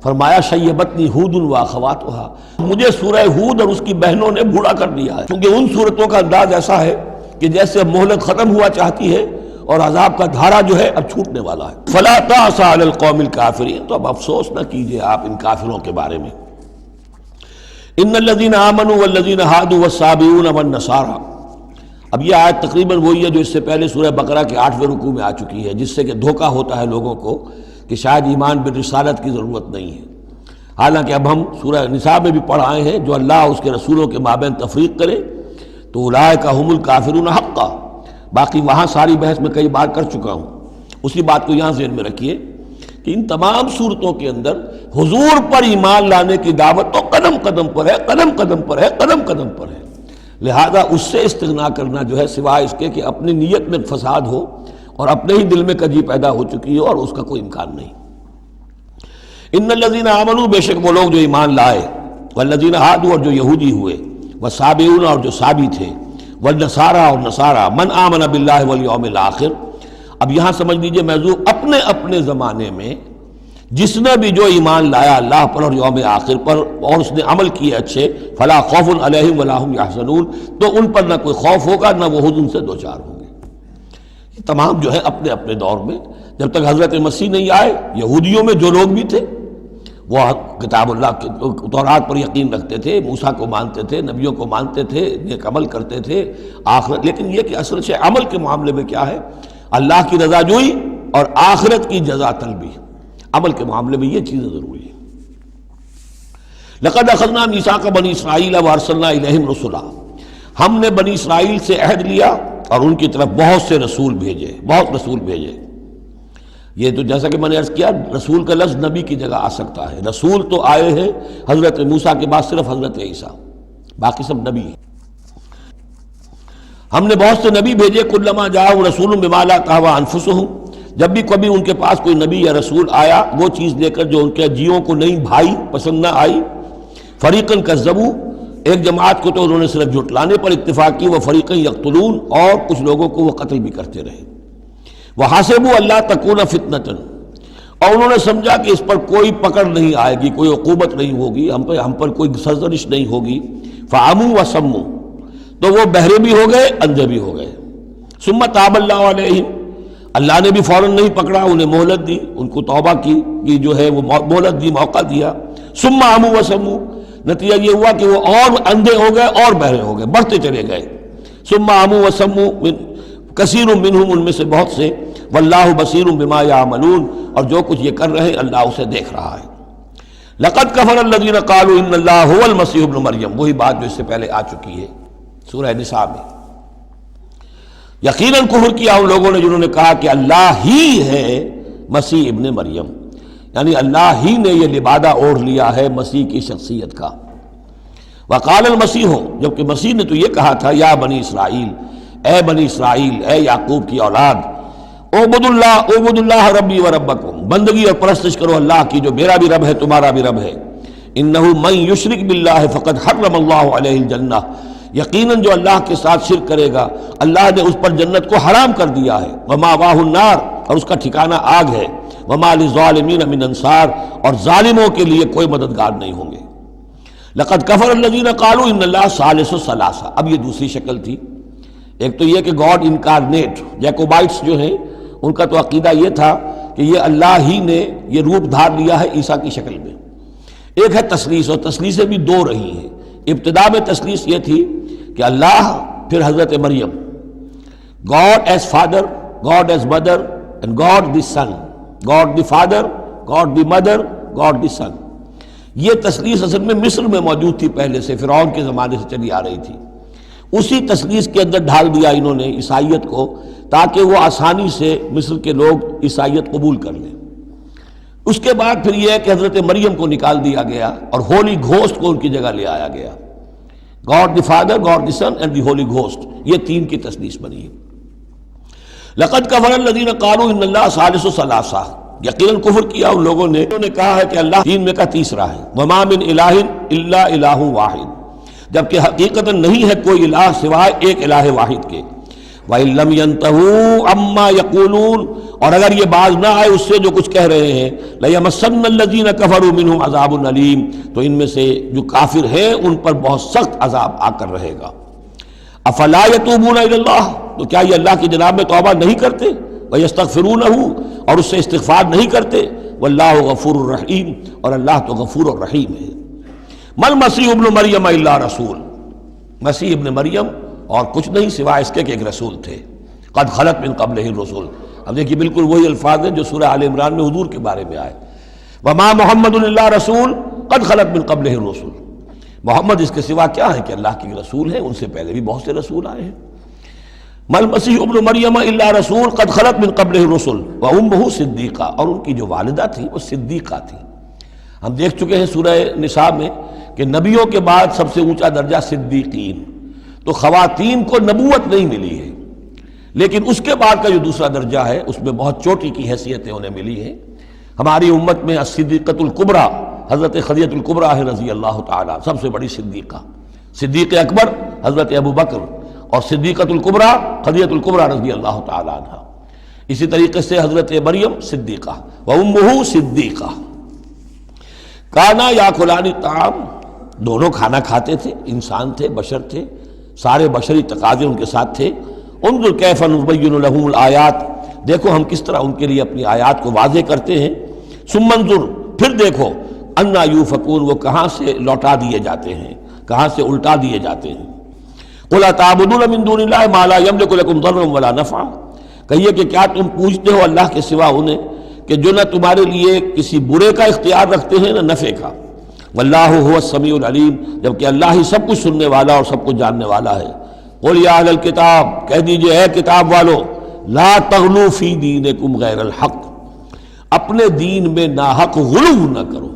فرمایا شیبتنی ہود و اخواتھا، مجھے سورہ ہود اور اس کی بہنوں نے بوڑھا کر دیا ہے، کیونکہ ان صورتوں کا انداز ایسا ہے کہ جیسے مہلت ختم ہوا چاہتی ہے اور عذاب کا دھارا جو ہے اب چھوٹنے والا ہے۔ فلا تأس علی القوم الکافرین، تو اب افسوس نہ کیجئے آپ ان کافروں کے بارے میں۔ ان الذین آمنوا والذین ہادوا والصابئون والنصارى، اب یہ آیت تقریباً وہی ہے جو اس سے پہلے سورہ بقرہ کے 8ویں رکوع میں آ چکی ہے، جس سے کہ دھوکہ ہوتا ہے لوگوں کو کہ شاید ایمان بالرسالت کی ضرورت نہیں ہے، حالانکہ اب ہم سورہ نساء میں بھی پڑھ آئے ہیں جو اللہ اس کے رسولوں کے مابین تفریق کرے تو اولئک ھم الکافرون حقا، باقی وہاں ساری بحث میں کئی بار کر چکا ہوں، اسی بات کو یہاں ذہن میں رکھیے کہ ان تمام صورتوں کے اندر حضور پر ایمان لانے کی دعوت تو قدم قدم پر ہے، قدم قدم پر ہے، قدم قدم پر ہے، لہذا اس سے استغنا کرنا جو ہے سوائے اس کے کہ اپنی نیت میں فساد ہو اور اپنے ہی دل میں کجی پیدا ہو چکی ہو، اور اس کا کوئی امکان نہیں۔ ان الذین آمنوا، بے شک وہ لوگ جو ایمان لائے، والذین ہادوا، اور جو یہودی ہوئے، والصابئون، اور جو صابی تھے، والنصارى، اور نصارى، من آمن باللہ والیوم الآخر، اب یہاں سمجھ لیجئے موضوع اپنے اپنے زمانے میں جس نے بھی جو ایمان لایا اللہ پر اور یوم آخر پر اور اس نے عمل کیے اچھے، فلا خوف علیہم ولا هم یحزنون، تو ان پر نہ کوئی خوف ہوگا نہ وہ حزن سے دوچار ہوں گے۔ یہ تمام جو ہے اپنے اپنے دور میں، جب تک حضرت مسیح نہیں آئے، یہودیوں میں جو لوگ بھی تھے وہ کتاب اللہ کے تورات پر یقین رکھتے تھے، موسیٰ کو مانتے تھے، نبیوں کو مانتے تھے، نیک عمل کرتے تھے آخرت، لیکن یہ کہ اصل سے عمل کے معاملے میں کیا ہے، اللہ کی رضا جوئی اور آخرت کی جزا طلبی، عمل کے معاملے میں یہ چیزیں ضروری ہیں۔ لقد اخذنا میثاق بنی اسرائیل وارسلنا الیہم رسلا، ہم نے بنی اسرائیل سے عہد لیا اور ان کی طرف بہت سے رسول بھیجے، بہت رسول بھیجے۔ یہ تو جیسا کہ میں نے عرض کیا، رسول کا لفظ نبی کی جگہ آ سکتا ہے، رسول تو آئے ہیں حضرت موسیٰ کے بعد صرف حضرت عیسیٰ، باقی سب نبی ہیں۔ ہم نے بہت سے نبی بھیجے، کلما جاءہم رسول بما لا تہوی انفسہم، جب بھی کبھی ان کے پاس کوئی نبی یا رسول آیا وہ چیز لے کر جو ان کے جیوں کو نہیں بھائی، پسند نہ آئی، فریقاً کذبوا، ایک جماعت کو تو انہوں نے صرف جھٹلانے پر اتفاق کی، وہ فریقاً یقتلون، اور کچھ لوگوں کو وہ قتل بھی کرتے رہے۔ وحسبوا اللہ تکون فتنۃ، اور انہوں نے سمجھا کہ اس پر کوئی پکڑ نہیں آئے گی، کوئی عقوبت نہیں ہوگی، ہم پر کوئی سرزنش نہیں ہوگی، فعموا وصموا، تو وہ بہرے بھی ہو گئے، اندھے بھی ہو گئے۔ ثم تاب اللہ علیہم، اللہ نے بھی فوراً نہیں پکڑا، انہیں مہلت دی، ان کو توبہ کی جو ہے وہ مہلت دی، موقع دیا۔ ثم عموا وصموا، نتیجہ یہ ہوا کہ وہ اور اندھے ہو گئے اور بہرے ہو گئے، بڑھتے چلے گئے۔ ثم عموا وصموا کثیر منہم، ان میں سے بہت سے، واللہ بصیر بما یعملون، اور جو کچھ یہ کر رہے ہیں اللہ اسے دیکھ رہا ہے۔ لقد کفر الذین قالوا ان اللہ هو المسیح ابن مریم، وہی بات جو اس سے پہلے آ چکی ہے سورہ نساء میں۔ یقیناً کفر کیا ان لوگوں نے جنہوں نے کہا کہ اللہ ہی ہے مسیح ابن مریم، یعنی اللہ ہی نے یہ لبادہ اوڑھ لیا ہے مسیح کی شخصیت کا۔ وقال المسیح، جبکہ مسیح نے تو یہ کہا تھا یا بنی اسرائیل، اے بنی اسرائیل، اے یعقوب کی اولاد، اعبدوا اللہ ربی و ربکم، بندگی اور پرستش کرو اللہ کی جو میرا بھی رب ہے تمہارا بھی رب ہے۔ انہ من یشرک باللہ فقد حرم اللہ علیہ الجنہ، یقیناً جو اللہ کے ساتھ شرک کرے گا اللہ نے اس پر جنت کو حرام کر دیا ہے، ومأواہ النار، اور اس کا ٹھکانہ آگ ہے، وما للظالمین من انصار، اور ظالموں کے لیے کوئی مددگار نہیں ہوں گے۔ لقد کفر الذین قالوا ان اللہ ثالث ثلاثہ، اب یہ دوسری شکل تھی۔ ایک تو یہ کہ گاڈ انکارنیٹ، جیکوبائٹس جو ہیں ان کا تو عقیدہ یہ تھا کہ یہ اللہ ہی نے یہ روپ دھار لیا ہے عیسیٰ کی شکل میں۔ ایک ہے تثلیث، اور تثلیثیں بھی دو رہی ہیں۔ ابتدا میں تثلیث یہ تھی کہ اللہ، پھر حضرت مریم، God as father, God as mother, and God the son, God the father, God the mother, God the son. یہ تثلیث اصل میں مصر میں موجود تھی پہلے سے، فرعون کے زمانے سے چلی آ رہی تھی۔ اسی تثلیث کے اندر ڈھال دیا انہوں نے عیسائیت کو، تاکہ وہ آسانی سے مصر کے لوگ عیسائیت قبول کر لیں۔ اس کے بعد پھر یہ ہے کہ حضرت مریم کو نکال دیا گیا اور ہولی گھوسٹ کو ان کی جگہ لے آیا گیا۔ God the father, God the son and the holy ghost, یہ تین کی تثلیث بنی ہے۔ لقد کفر الذین قالوا ان اللہ ثالث ثلاثہ، یقیناً کفر کیا ان لوگوں نے، انہوں نے کہا ہے کہ اللہ تین میں کا تیسرا ہے۔ وما من الہ الا الہ واحد، جبکہ حقیقتاً نہیں ہے کوئی الہ سوائے ایک الہ واحد کے۔ وَإِن لَّمْ يَنْتَهُوا عَمَّا يَقُولُونَ، اور اگر یہ باز نہ آئے اس سے جو کچھ کہہ رہے ہیں، لَيَمَسَّنَّ الَّذِينَ كَفَرُوا مِنْهُمْ عَذَابٌ أَلِيمٌ، تو ان میں سے جو کافر ہیں ان پر بہت سخت عذاب آ کر رہے گا۔ أَفَلَا يَتُوبُونَ إِلَى اللَّهِ، تو کیا یہ اللہ کی جناب میں توبہ نہیں کرتے؟ وَيَسْتَغْفِرُونَهُ، اور اس سے استغفار نہیں کرتے؟ وَاللَّهُ غَفُورٌ رَحِيمٌ، اور اللہ تو غفور اور رحیم ہے۔ مَا الْمَسِيحُ ابْنُ مَرْيَمَ إِلَّا رَسُولٌ، مسیح ابن مریم اور کچھ نہیں سوائے اس کے کہ ایک رسول تھے۔ قد خلت من قبلہ الرسل، اب دیکھیے بالکل وہی الفاظ ہیں جو سورہ آل عمران میں حضور کے بارے میں آئے، وما محمد الا رسول قد خلت من قبلہ الرسل، محمد اس کے سوا کیا ہے کہ اللہ کے رسول ہیں، ان سے پہلے بھی بہت سے رسول آئے ہیں۔ ما المسیح ابن مریم الا رسول قد خلت من قبلہ الرسل وامہ صدیقہ، اور ان کی جو والدہ تھی وہ صدیقہ تھی۔ ہم دیکھ چکے ہیں سورہ نساء میں کہ نبیوں کے بعد سب سے اونچا درجہ صدیقین، تو خواتین کو نبوت نہیں ملی ہے، لیکن اس کے بعد کا جو دوسرا درجہ ہے اس میں بہت چوٹی کی حیثیتیں انہیں ملی ہیں۔ ہماری امت میں الصدیقۃ الکبریٰ حضرت خدیجہ الکبریٰ ہے رضی اللہ تعالیٰ، سب سے بڑی صدیقہ، صدیق اکبر حضرت ابو بکر، اور صدیقۃ الکبریٰ خدیجہ الکبریٰ رضی اللہ تعالیٰ عنہ۔ اسی طریقے سے حضرت مریم صدیقہ وامہ صدیقہ۔ کانا یاکلان الطعام، دونوں کھانا کھاتے تھے، انسان تھے، بشر تھے، سارے بشری تقاضے ان کے ساتھ تھے۔ انظر کیف نبین لہم الآیات، دیکھو ہم کس طرح ان کے لیے اپنی آیات کو واضح کرتے ہیں۔ ثم انظر، پھر دیکھو، انا یوفکون، وہ کہاں سے لوٹا دیے جاتے ہیں، کہاں سے الٹا دیے جاتے ہیں۔ قل اتعبدون من دون اللہ ما لا یملک لکم ضرا ولا نفعا، کہیے کہ کیا تم پوچھتے ہو اللہ کے سوا انہیں کہ جو نہ تمہارے لیے کسی برے کا اختیار رکھتے ہیں نہ نفع کا۔ واللہ هو السمیع العلیم، جبکہ اللہ ہی سب کچھ سننے والا اور سب کچھ جاننے والا ہے۔ قل یا اہل الکتاب، کہہ دیجئے اے کتاب والو، لا تغلوا فی دینکم غیر الحق، اپنے دین میں ناحق غلو نہ کرو۔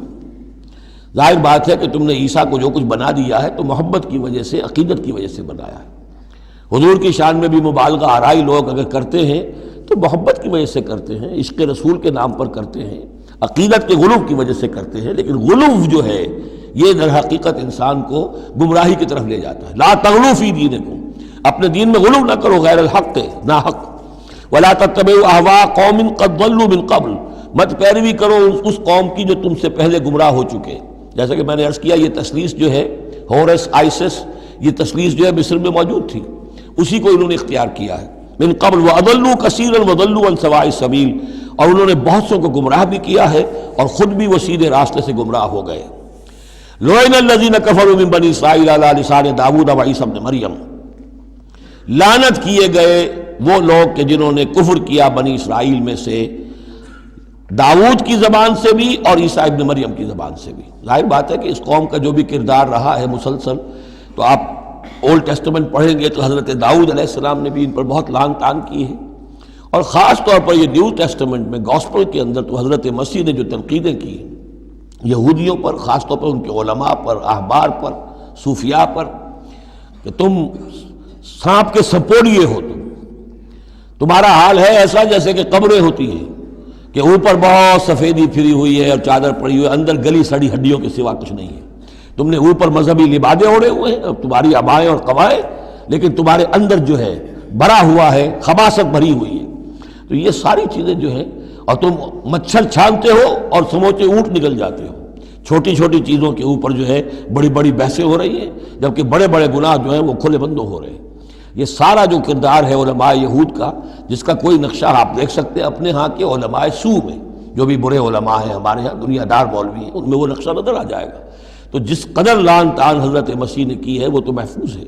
ظاہر بات ہے کہ تم نے عیسیٰ کو جو کچھ بنا دیا ہے تو محبت کی وجہ سے، عقیدت کی وجہ سے بنایا ہے۔ حضور کی شان میں بھی مبالغہ آرائی لوگ اگر کرتے ہیں تو محبت کی وجہ سے کرتے ہیں، عشق رسول کے نام پر کرتے ہیں، عقیدت کے غلو کی وجہ سے کرتے ہیں، لیکن غلو جو ہے یہ در حقیقت انسان کو گمراہی کی طرف لے جاتا ہے۔ لا تغلو فی دینکم، اپنے دین میں غلو نہ کرو غیر الحق نا حق، ولا تتبعوا اہواء قوم قد ضلوا من قبل، مت پیروی کرو اس قوم کی جو تم سے پہلے گمراہ ہو چکے۔ جیسا کہ میں نے عرض کیا یہ تثلیث جو ہے ہورس آئسس، یہ تثلیث جو ہے مصر میں موجود تھی، اسی کو انہوں نے اختیار کیا ہے۔ من قبل وَأَضَلُّوا كَثِيرًا وَضَلُّوا عَنْ سَوَاءِ السَّبِيلِ، اور انہوں نے بہت سو کو گمراہ بھی کیا ہے اور خود بھی وہ سیدھے راستے سے گمراہ ہو گئے۔ لُعِنَ الَّذِينَ كَفَرُوا مِن بَنِي إِسْرَائِيلَ عَلَىٰ لِسَانِ داؤد وعیسی ابن مریم، لعنت کیے گئے وہ لوگ کہ جنہوں نے کفر کیا بنی اسرائیل میں سے داؤد کی زبان سے بھی اور عیسیٰ ابن مریم کی زبان سے بھی۔ ظاہر بات ہے کہ اس قوم کا جو بھی کردار رہا ہے مسلسل، تو آپ اولڈ ٹیسٹمنٹ پڑھیں گے تو حضرت داؤد علیہ السلام نے بھی ان پر بہت لعن طعن کی ہے، اور خاص طور پر یہ نیو ٹیسٹمنٹ میں گاسپل کے اندر تو حضرت مسیح نے جو تنقیدیں کی یہودیوں پر، خاص طور پر ان کے علماء پر، احبار پر، صوفیاء پر، کہ تم سانپ کے سپوڑیے ہو، تمہارا حال ہے ایسا جیسے کہ قبریں ہوتی ہیں کہ اوپر بہت سفیدی پھری ہوئی ہے اور چادر پڑی ہوئی ہے، اندر گلی سڑی ہڈیوں کے سوا کچھ نہیں ہے۔ تم نے اوپر مذہبی لبادے اوڑے ہوئے ہیں اور تمہاری ابائیں اور قوائیں، لیکن تمہارے اندر جو ہے بھرا ہوا ہے، خباثت بھری ہوئی ہے۔ تو یہ ساری چیزیں جو ہیں، اور تم مچھر چھانتے ہو اور سموچے اونٹ نکل جاتے ہو، چھوٹی چھوٹی چیزوں کے اوپر جو ہے بڑی بڑی بحثیں ہو رہی ہیں، جبکہ بڑے بڑے گناہ جو ہیں وہ کھلے بندوں ہو رہے ہیں۔ یہ سارا جو کردار ہے علماء یہود کا، جس کا کوئی نقشہ آپ دیکھ سکتے ہیں اپنے ہاں کے علماء سو میں، جو بھی برے علماء ہیں ہمارے ہاں دنیا دار مولوی ہیں، ان میں وہ نقشہ نظر آ جائے گا۔ تو جس قدر لعن طعن حضرت مسیح نے کی ہے وہ تو محفوظ ہے۔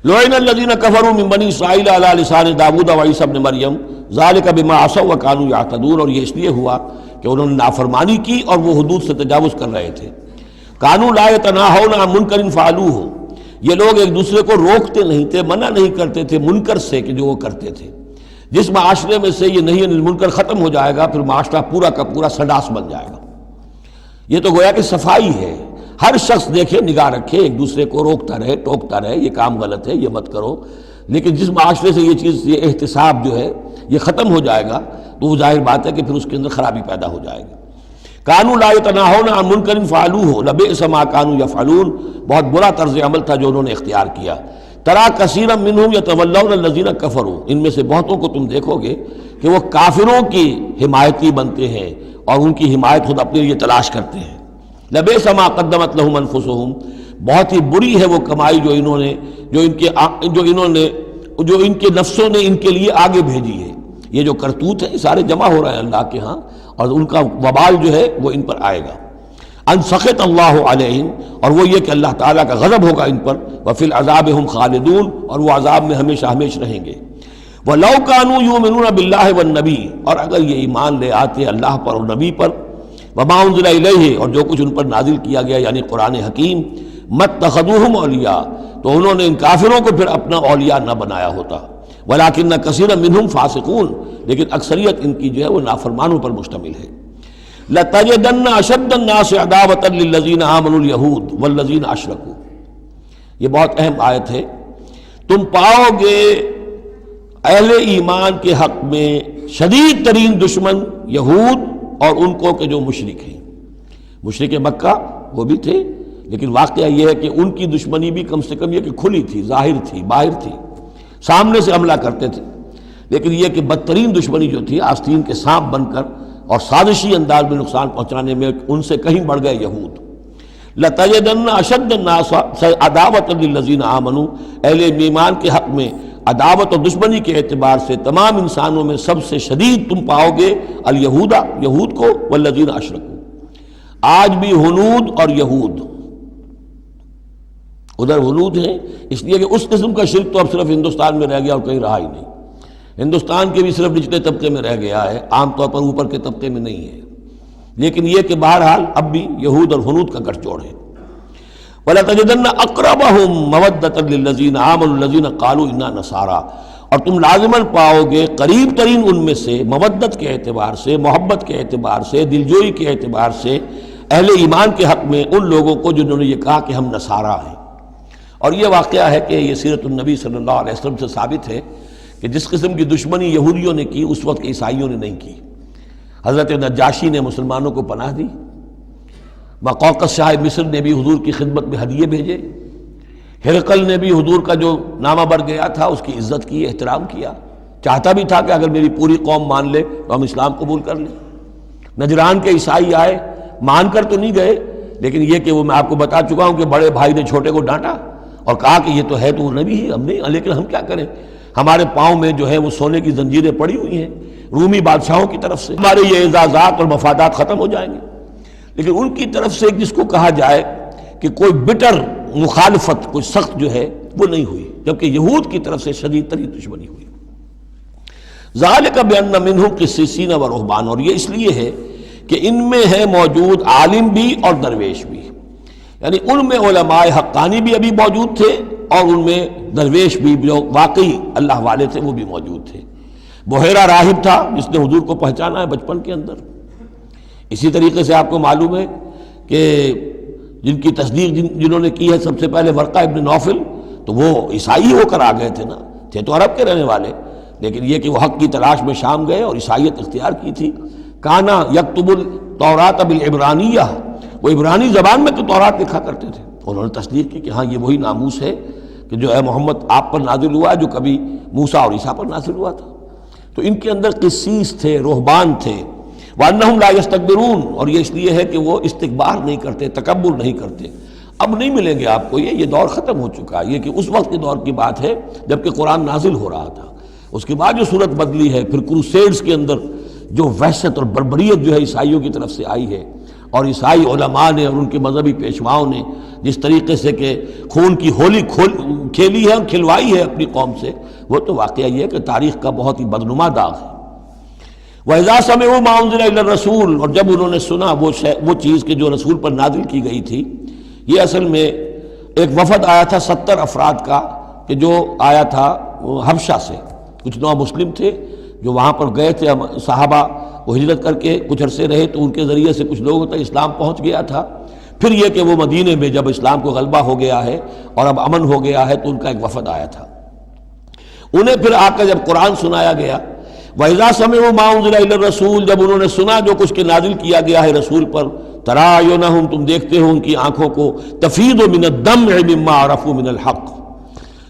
لعن الذین کفروا من بنی اسرائیل علی لسان داؤد وعیسی ابن مریم ذلک بما عصوا وکانوا یعتدون، اور یہ اس لیے ہوا کہ انہوں نے نافرمانی کی اور وہ حدود سے تجاوز کر رہے تھے۔ کانوا لا یتناہون عن منکر فعلوہ، یہ لوگ ایک دوسرے کو روکتے نہیں تھے، منع نہیں کرتے تھے منکر سے کہ جو وہ کرتے تھے۔ جس معاشرے میں سے یہ نہیں منکر ختم ہو جائے گا، پھر معاشرہ پورا کا پورا سڈاس بن جائے گا۔ یہ تو گویا کہ صفائی ہے، ہر شخص دیکھے، نگاہ رکھے، ایک دوسرے کو روکتا رہے، ٹوکتا رہے، یہ کام غلط ہے، یہ مت کرو۔ لیکن جس معاشرے سے یہ چیز، یہ احتساب جو ہے یہ ختم ہو جائے گا، تو وہ ظاہر بات ہے کہ پھر اس کے اندر خرابی پیدا ہو جائے گی۔ کانوا لا یتناہون عن منکر فعلوہ لبئس ما کانوا یفعلون، بہت برا طرز عمل تھا جو انہوں نے اختیار کیا۔ ترا کثیرا منہم یتولون الذین کفروا، ان میں سے بہتوں کو تم دیکھو گے کہ وہ کافروں کی حمایتی بنتے ہیں اور ان کی حمایت خود اپنے لیے تلاش کرتے ہیں۔ لبئس ما قدمت لہم انفسہم، بہت ہی بری ہے وہ کمائی جو ان کے نفسوں نے ان کے لیے آگے بھیجی ہے۔ یہ جو کرتوت ہیں سارے جمع ہو رہے ہیں اللہ کے ہاں، اور ان کا وبال جو ہے وہ ان پر آئے گا۔ ان سخط اللہ علیہم، اور وہ یہ کہ اللہ تعالیٰ کا غضب ہوگا ان پر، وفی العذاب ہم خالدون، اور وہ عذاب میں ہمیشہ ہمیش رہیں گے۔ وَلَوْ كَانُوا يُؤْمِنُونَ بِاللَّهِ وَالنَّبِيِّ، اور اگر یہ ایمان لے آتے اللہ پر اور نبی پر، وَمَا أُنزِلَ إِلَيْهِ، اور جو کچھ ان پر نازل کیا گیا یعنی قرآن حکیم، مَتَّخَذُوهُمْ أَوْلِيَاءَ، تو انہوں نے ان کافروں کو پھر اپنا اولیاء نہ بنایا ہوتا۔ وَلَكِنَّ كَثِيرًا مِّنْهُمْ فَاسِقُونَ، لیکن اکثریت ان کی جو ہے وہ نافرمانوں پر مشتمل ہے۔ لَتَجِدَنَّ أَشَدَّ النَّاسِ عَدَاوَةً لِلَّذِينَ آمَنُوا الْيَهُودَ وَالَّذِينَ أَشْرَكُوا، یہ بہت اہم آیت ہے۔ تم پاؤ گے اہل ایمان کے حق میں شدید ترین دشمن یہود اور ان کو کہ جو مشرک ہیں۔ مشرک مکہ وہ بھی تھے، لیکن واقعہ یہ ہے کہ ان کی دشمنی بھی کم سے کم یہ کہ کھلی تھی، ظاہر تھی، باہر تھی، سامنے سے حملہ کرتے تھے، لیکن یہ کہ بدترین دشمنی جو تھی آستین کے سانپ بن کر اور سازشی انداز میں نقصان پہنچانے میں ان سے کہیں بڑھ گئے یہود۔ لَتَجِدَنَّ أَشَدَّ النَّاسِ عَدَاوَةً لِلَّذِينَ آمَنُوا، اہل ایمان کے حق میں عداوت اور دشمنی کے اعتبار سے تمام انسانوں میں سب سے شدید تم پاؤ گے الیہود، یہود کو، والذین اشرکوا۔ آج بھی ہنود اور یہود، ادھر ہنود ہیں اس لیے کہ اس قسم کا شرک تو اب صرف ہندوستان میں رہ گیا اور کہیں رہا ہی نہیں۔ ہندوستان کے بھی صرف نچلے طبقے میں رہ گیا ہے، عام طور پر اوپر کے طبقے میں نہیں ہے، لیکن یہ کہ بہرحال اب بھی یہود اور ہنود کا گٹھ جوڑ ہے۔ وَلَتَجِدَنَّ أَقْرَبَهُمْ مَوَدَّةً لِلَّذِينَ آمَنُوا الَّذِينَ قَالُوا إِنَّا نَصَارَىٰ، اور تم لازماً پاؤ گے قریب ترین ان میں سے، مودت کے اعتبار سے، محبت کے اعتبار سے، دلجوئی کے اعتبار سے، اہل ایمان کے حق میں ان لوگوں کو جنہوں نے یہ کہا کہ ہم نصارہ ہیں۔ اور یہ واقعہ ہے کہ یہ سیرت النبی صلی اللہ علیہ وسلم سے ثابت ہے کہ جس قسم کی دشمنی یہودیوں نے کی اس وقت عیسائیوں نے نہیں کی۔ حضرت نجاشی نے مسلمانوں کو پناہ دی، مقوقس شاہ مصر نے بھی حضور کی خدمت میں ہدیے بھیجے، ہرقل نے بھی حضور کا جو نامہ بڑھ گیا تھا اس کی عزت کی، احترام کیا، چاہتا بھی تھا کہ اگر میری پوری قوم مان لے تو ہم اسلام قبول کر لیں۔ نجران کے عیسائی آئے، مان کر تو نہیں گئے، لیکن یہ کہ وہ میں آپ کو بتا چکا ہوں کہ بڑے بھائی نے چھوٹے کو ڈانٹا اور کہا کہ یہ تو ہے تو نبی ہی، ہم نہیں، لیکن ہم کیا کریں، ہمارے پاؤں میں جو ہے وہ سونے کی زنجیریں پڑی ہوئی ہیں رومی بادشاہوں کی طرف سے، ہمارے یہ اعزازات اور مفادات ختم ہو جائیں گے۔ لیکن ان کی طرف سے جس کو کہا جائے کہ کوئی بٹر مخالفت، کوئی سخت جو ہے وہ نہیں ہوئی، جبکہ یہود کی طرف سے شدید ترین دشمنی ہوئی۔ ذالک بأن منہم قسیسین و رہبان، اور یہ اس لیے ہے کہ ان میں ہے موجود عالم بھی اور درویش بھی، یعنی ان میں علماء حقانی بھی ابھی موجود تھے اور ان میں درویش بھی جو واقعی اللہ والے تھے وہ بھی موجود تھے۔ بحیرہ راہب تھا جس نے حضور کو پہچانا ہے بچپن کے اندر۔ اسی طریقے سے آپ کو معلوم ہے کہ جن کی تصدیق جنہوں نے کی ہے سب سے پہلے ورقہ ابن نوفل، تو وہ عیسائی ہو کر آ گئے تھے نا، تھے تو عرب کے رہنے والے، لیکن یہ کہ وہ حق کی تلاش میں شام گئے اور عیسائیت اختیار کی تھی۔ کانا یکتب التوراۃ بالعبرانیہ، وہ عبرانی زبان میں تو تورات لکھا کرتے تھے، انہوں نے تصدیق کی کہ ہاں یہ وہی ناموس ہے کہ جو ہے محمد آپ پر نازل ہوا جو کبھی موسیٰ اور عیسیٰ پر نازل ہوا تھا۔ تو ان کے اندر قسیس تھے، رہبان تھے، وَأَنَّهُمْ لَا يَسْتَكْبِرُونَ، اور یہ اس لیے ہے کہ وہ استکبار نہیں کرتے، تکبر نہیں کرتے۔ اب نہیں ملیں گے آپ کو یہ دور ختم ہو چکا ہے، یہ کہ اس وقت کے دور کی بات ہے جب کہ قرآن نازل ہو رہا تھا۔ اس کے بعد جو صورت بدلی ہے، پھر کروسیڈز کے اندر جو وحشت اور بربریت جو ہے عیسائیوں کی طرف سے آئی ہے، اور عیسائی علماء نے اور ان کے مذہبی پیشواؤں نے جس طریقے سے کہ خون کی ہولی کھیلی ہے اور کھلوائی ہے اپنی قوم سے، وہ تو واقعہ یہ ہے کہ تاریخ کا بہت ہی بدنما داغ ہے۔ وَإِذَا سَمِعُوا مَا أُنزِلَ إِلَى الرَّسُولِ، اور جب انہوں نے سنا وہ چیز کہ جو رسول پر نازل کی گئی تھی۔ یہ اصل میں ایک وفد آیا تھا 70 افراد کا کہ جو آیا تھا حبشہ سے، کچھ نو مسلم تھے جو وہاں پر گئے تھے، صحابہ وہ ہجرت کر کے کچھ عرصے رہے تو ان کے ذریعے سے کچھ لوگوں تک اسلام پہنچ گیا تھا۔ پھر یہ کہ وہ مدینے میں جب اسلام کو غلبہ ہو گیا ہے اور اب امن ہو گیا ہے تو ان کا ایک وفد آیا تھا۔ انہیں پھر آ کر جب قرآن سنایا گیا، وَإِذَا سَمِعُوا مَا أُنزِلَ إِلَى الرَّسُولِ، جب انہوں نے سنا جو کچھ کہ نازل کیا گیا ہے رسول پر، تَرَىٰ أَعْيُنَهُمْ، تم دیکھتے ہو ان کی آنکھوں کو، تَفِيضُ مِنَ الدَّمْعِ مِمَّا عَرَفُوا مِنَ الْحَقِّ،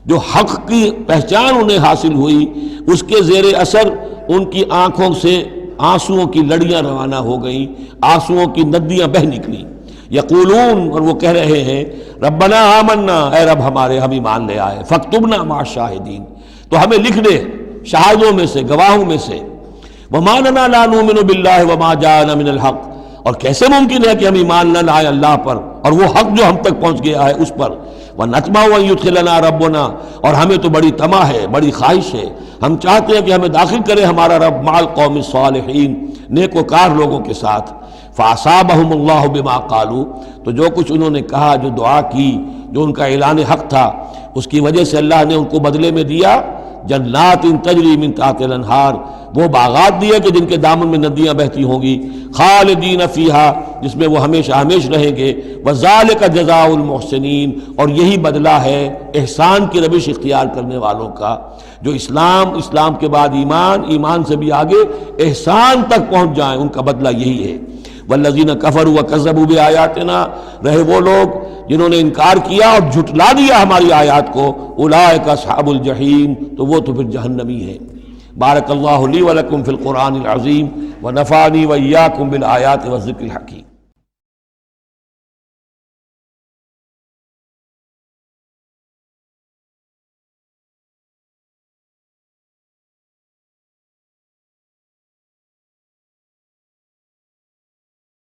جو حق کی پہچان انہیں حاصل ہوئی اس کے زیر اثر ان کی آنکھوں سے آنسوؤں کی لڑیاں روانہ ہو گئیں، آنسوؤں کی ندیاں بہہ نکلیں۔ یقولون، اور وہ کہہ رہے ہیں، ربنا آمنا، اے رب ہمارے ہم ایمان لے آئے، فاکتبنا مع الشاہدین، تو ہمیں لکھ دے شاہدوں میں سے، گواہوں میں سے۔ وما لنا لا نؤمن باللہ وما جاءنا من الحق، اور کیسے ممکن ہے کہ ہم ایمان نہ لائیں اللہ پر اور وہ حق جو ہم تک پہنچ گیا ہے اس پر۔ وَنَطْمَعُ أَن يُدْخِلَنَا رَبُّنَا، اور ہمیں تو بڑی طمع ہے، بڑی خواہش ہے، ہم چاہتے ہیں کہ ہمیں داخل کرے ہمارا رب مع القوم الصالحین، نیک وکار لوگوں کے ساتھ۔ فَأَصَابَهُمُ اللَّهُ بِمَا قَالُوا، تو جو کچھ انہوں نے کہا، جو دعا کی، جو ان کا اعلان حق تھا، اس کی وجہ سے اللہ نے ان کو بدلے میں دیا جنات تجری من تحت الانہار، وہ باغات دیے کہ جن کے دامن میں ندیاں بہتی ہوں گی، خالدین فیہا، جس میں وہ ہمیشہ ہمیش رہیں گے، وذالک جزاء المحسنین، اور یہی بدلہ ہے احسان کی روش اختیار کرنے والوں کا، جو اسلام کے بعد ایمان سے بھی آگے احسان تک پہنچ جائیں، ان کا بدلہ یہی ہے۔ والذین کفروا وکذبوا بآیاتنا، رہے وہ لوگ جنہوں نے انکار کیا اور جھٹلا دیا ہماری آیات کو، اولئک اصحاب الجحیم، تو وہ تو پھر جہنمی ہے۔ بارک اللہ لی ولکم فی القرآن العظیم ونفعنی وإیاکم بالآیات والذکر الحکیم۔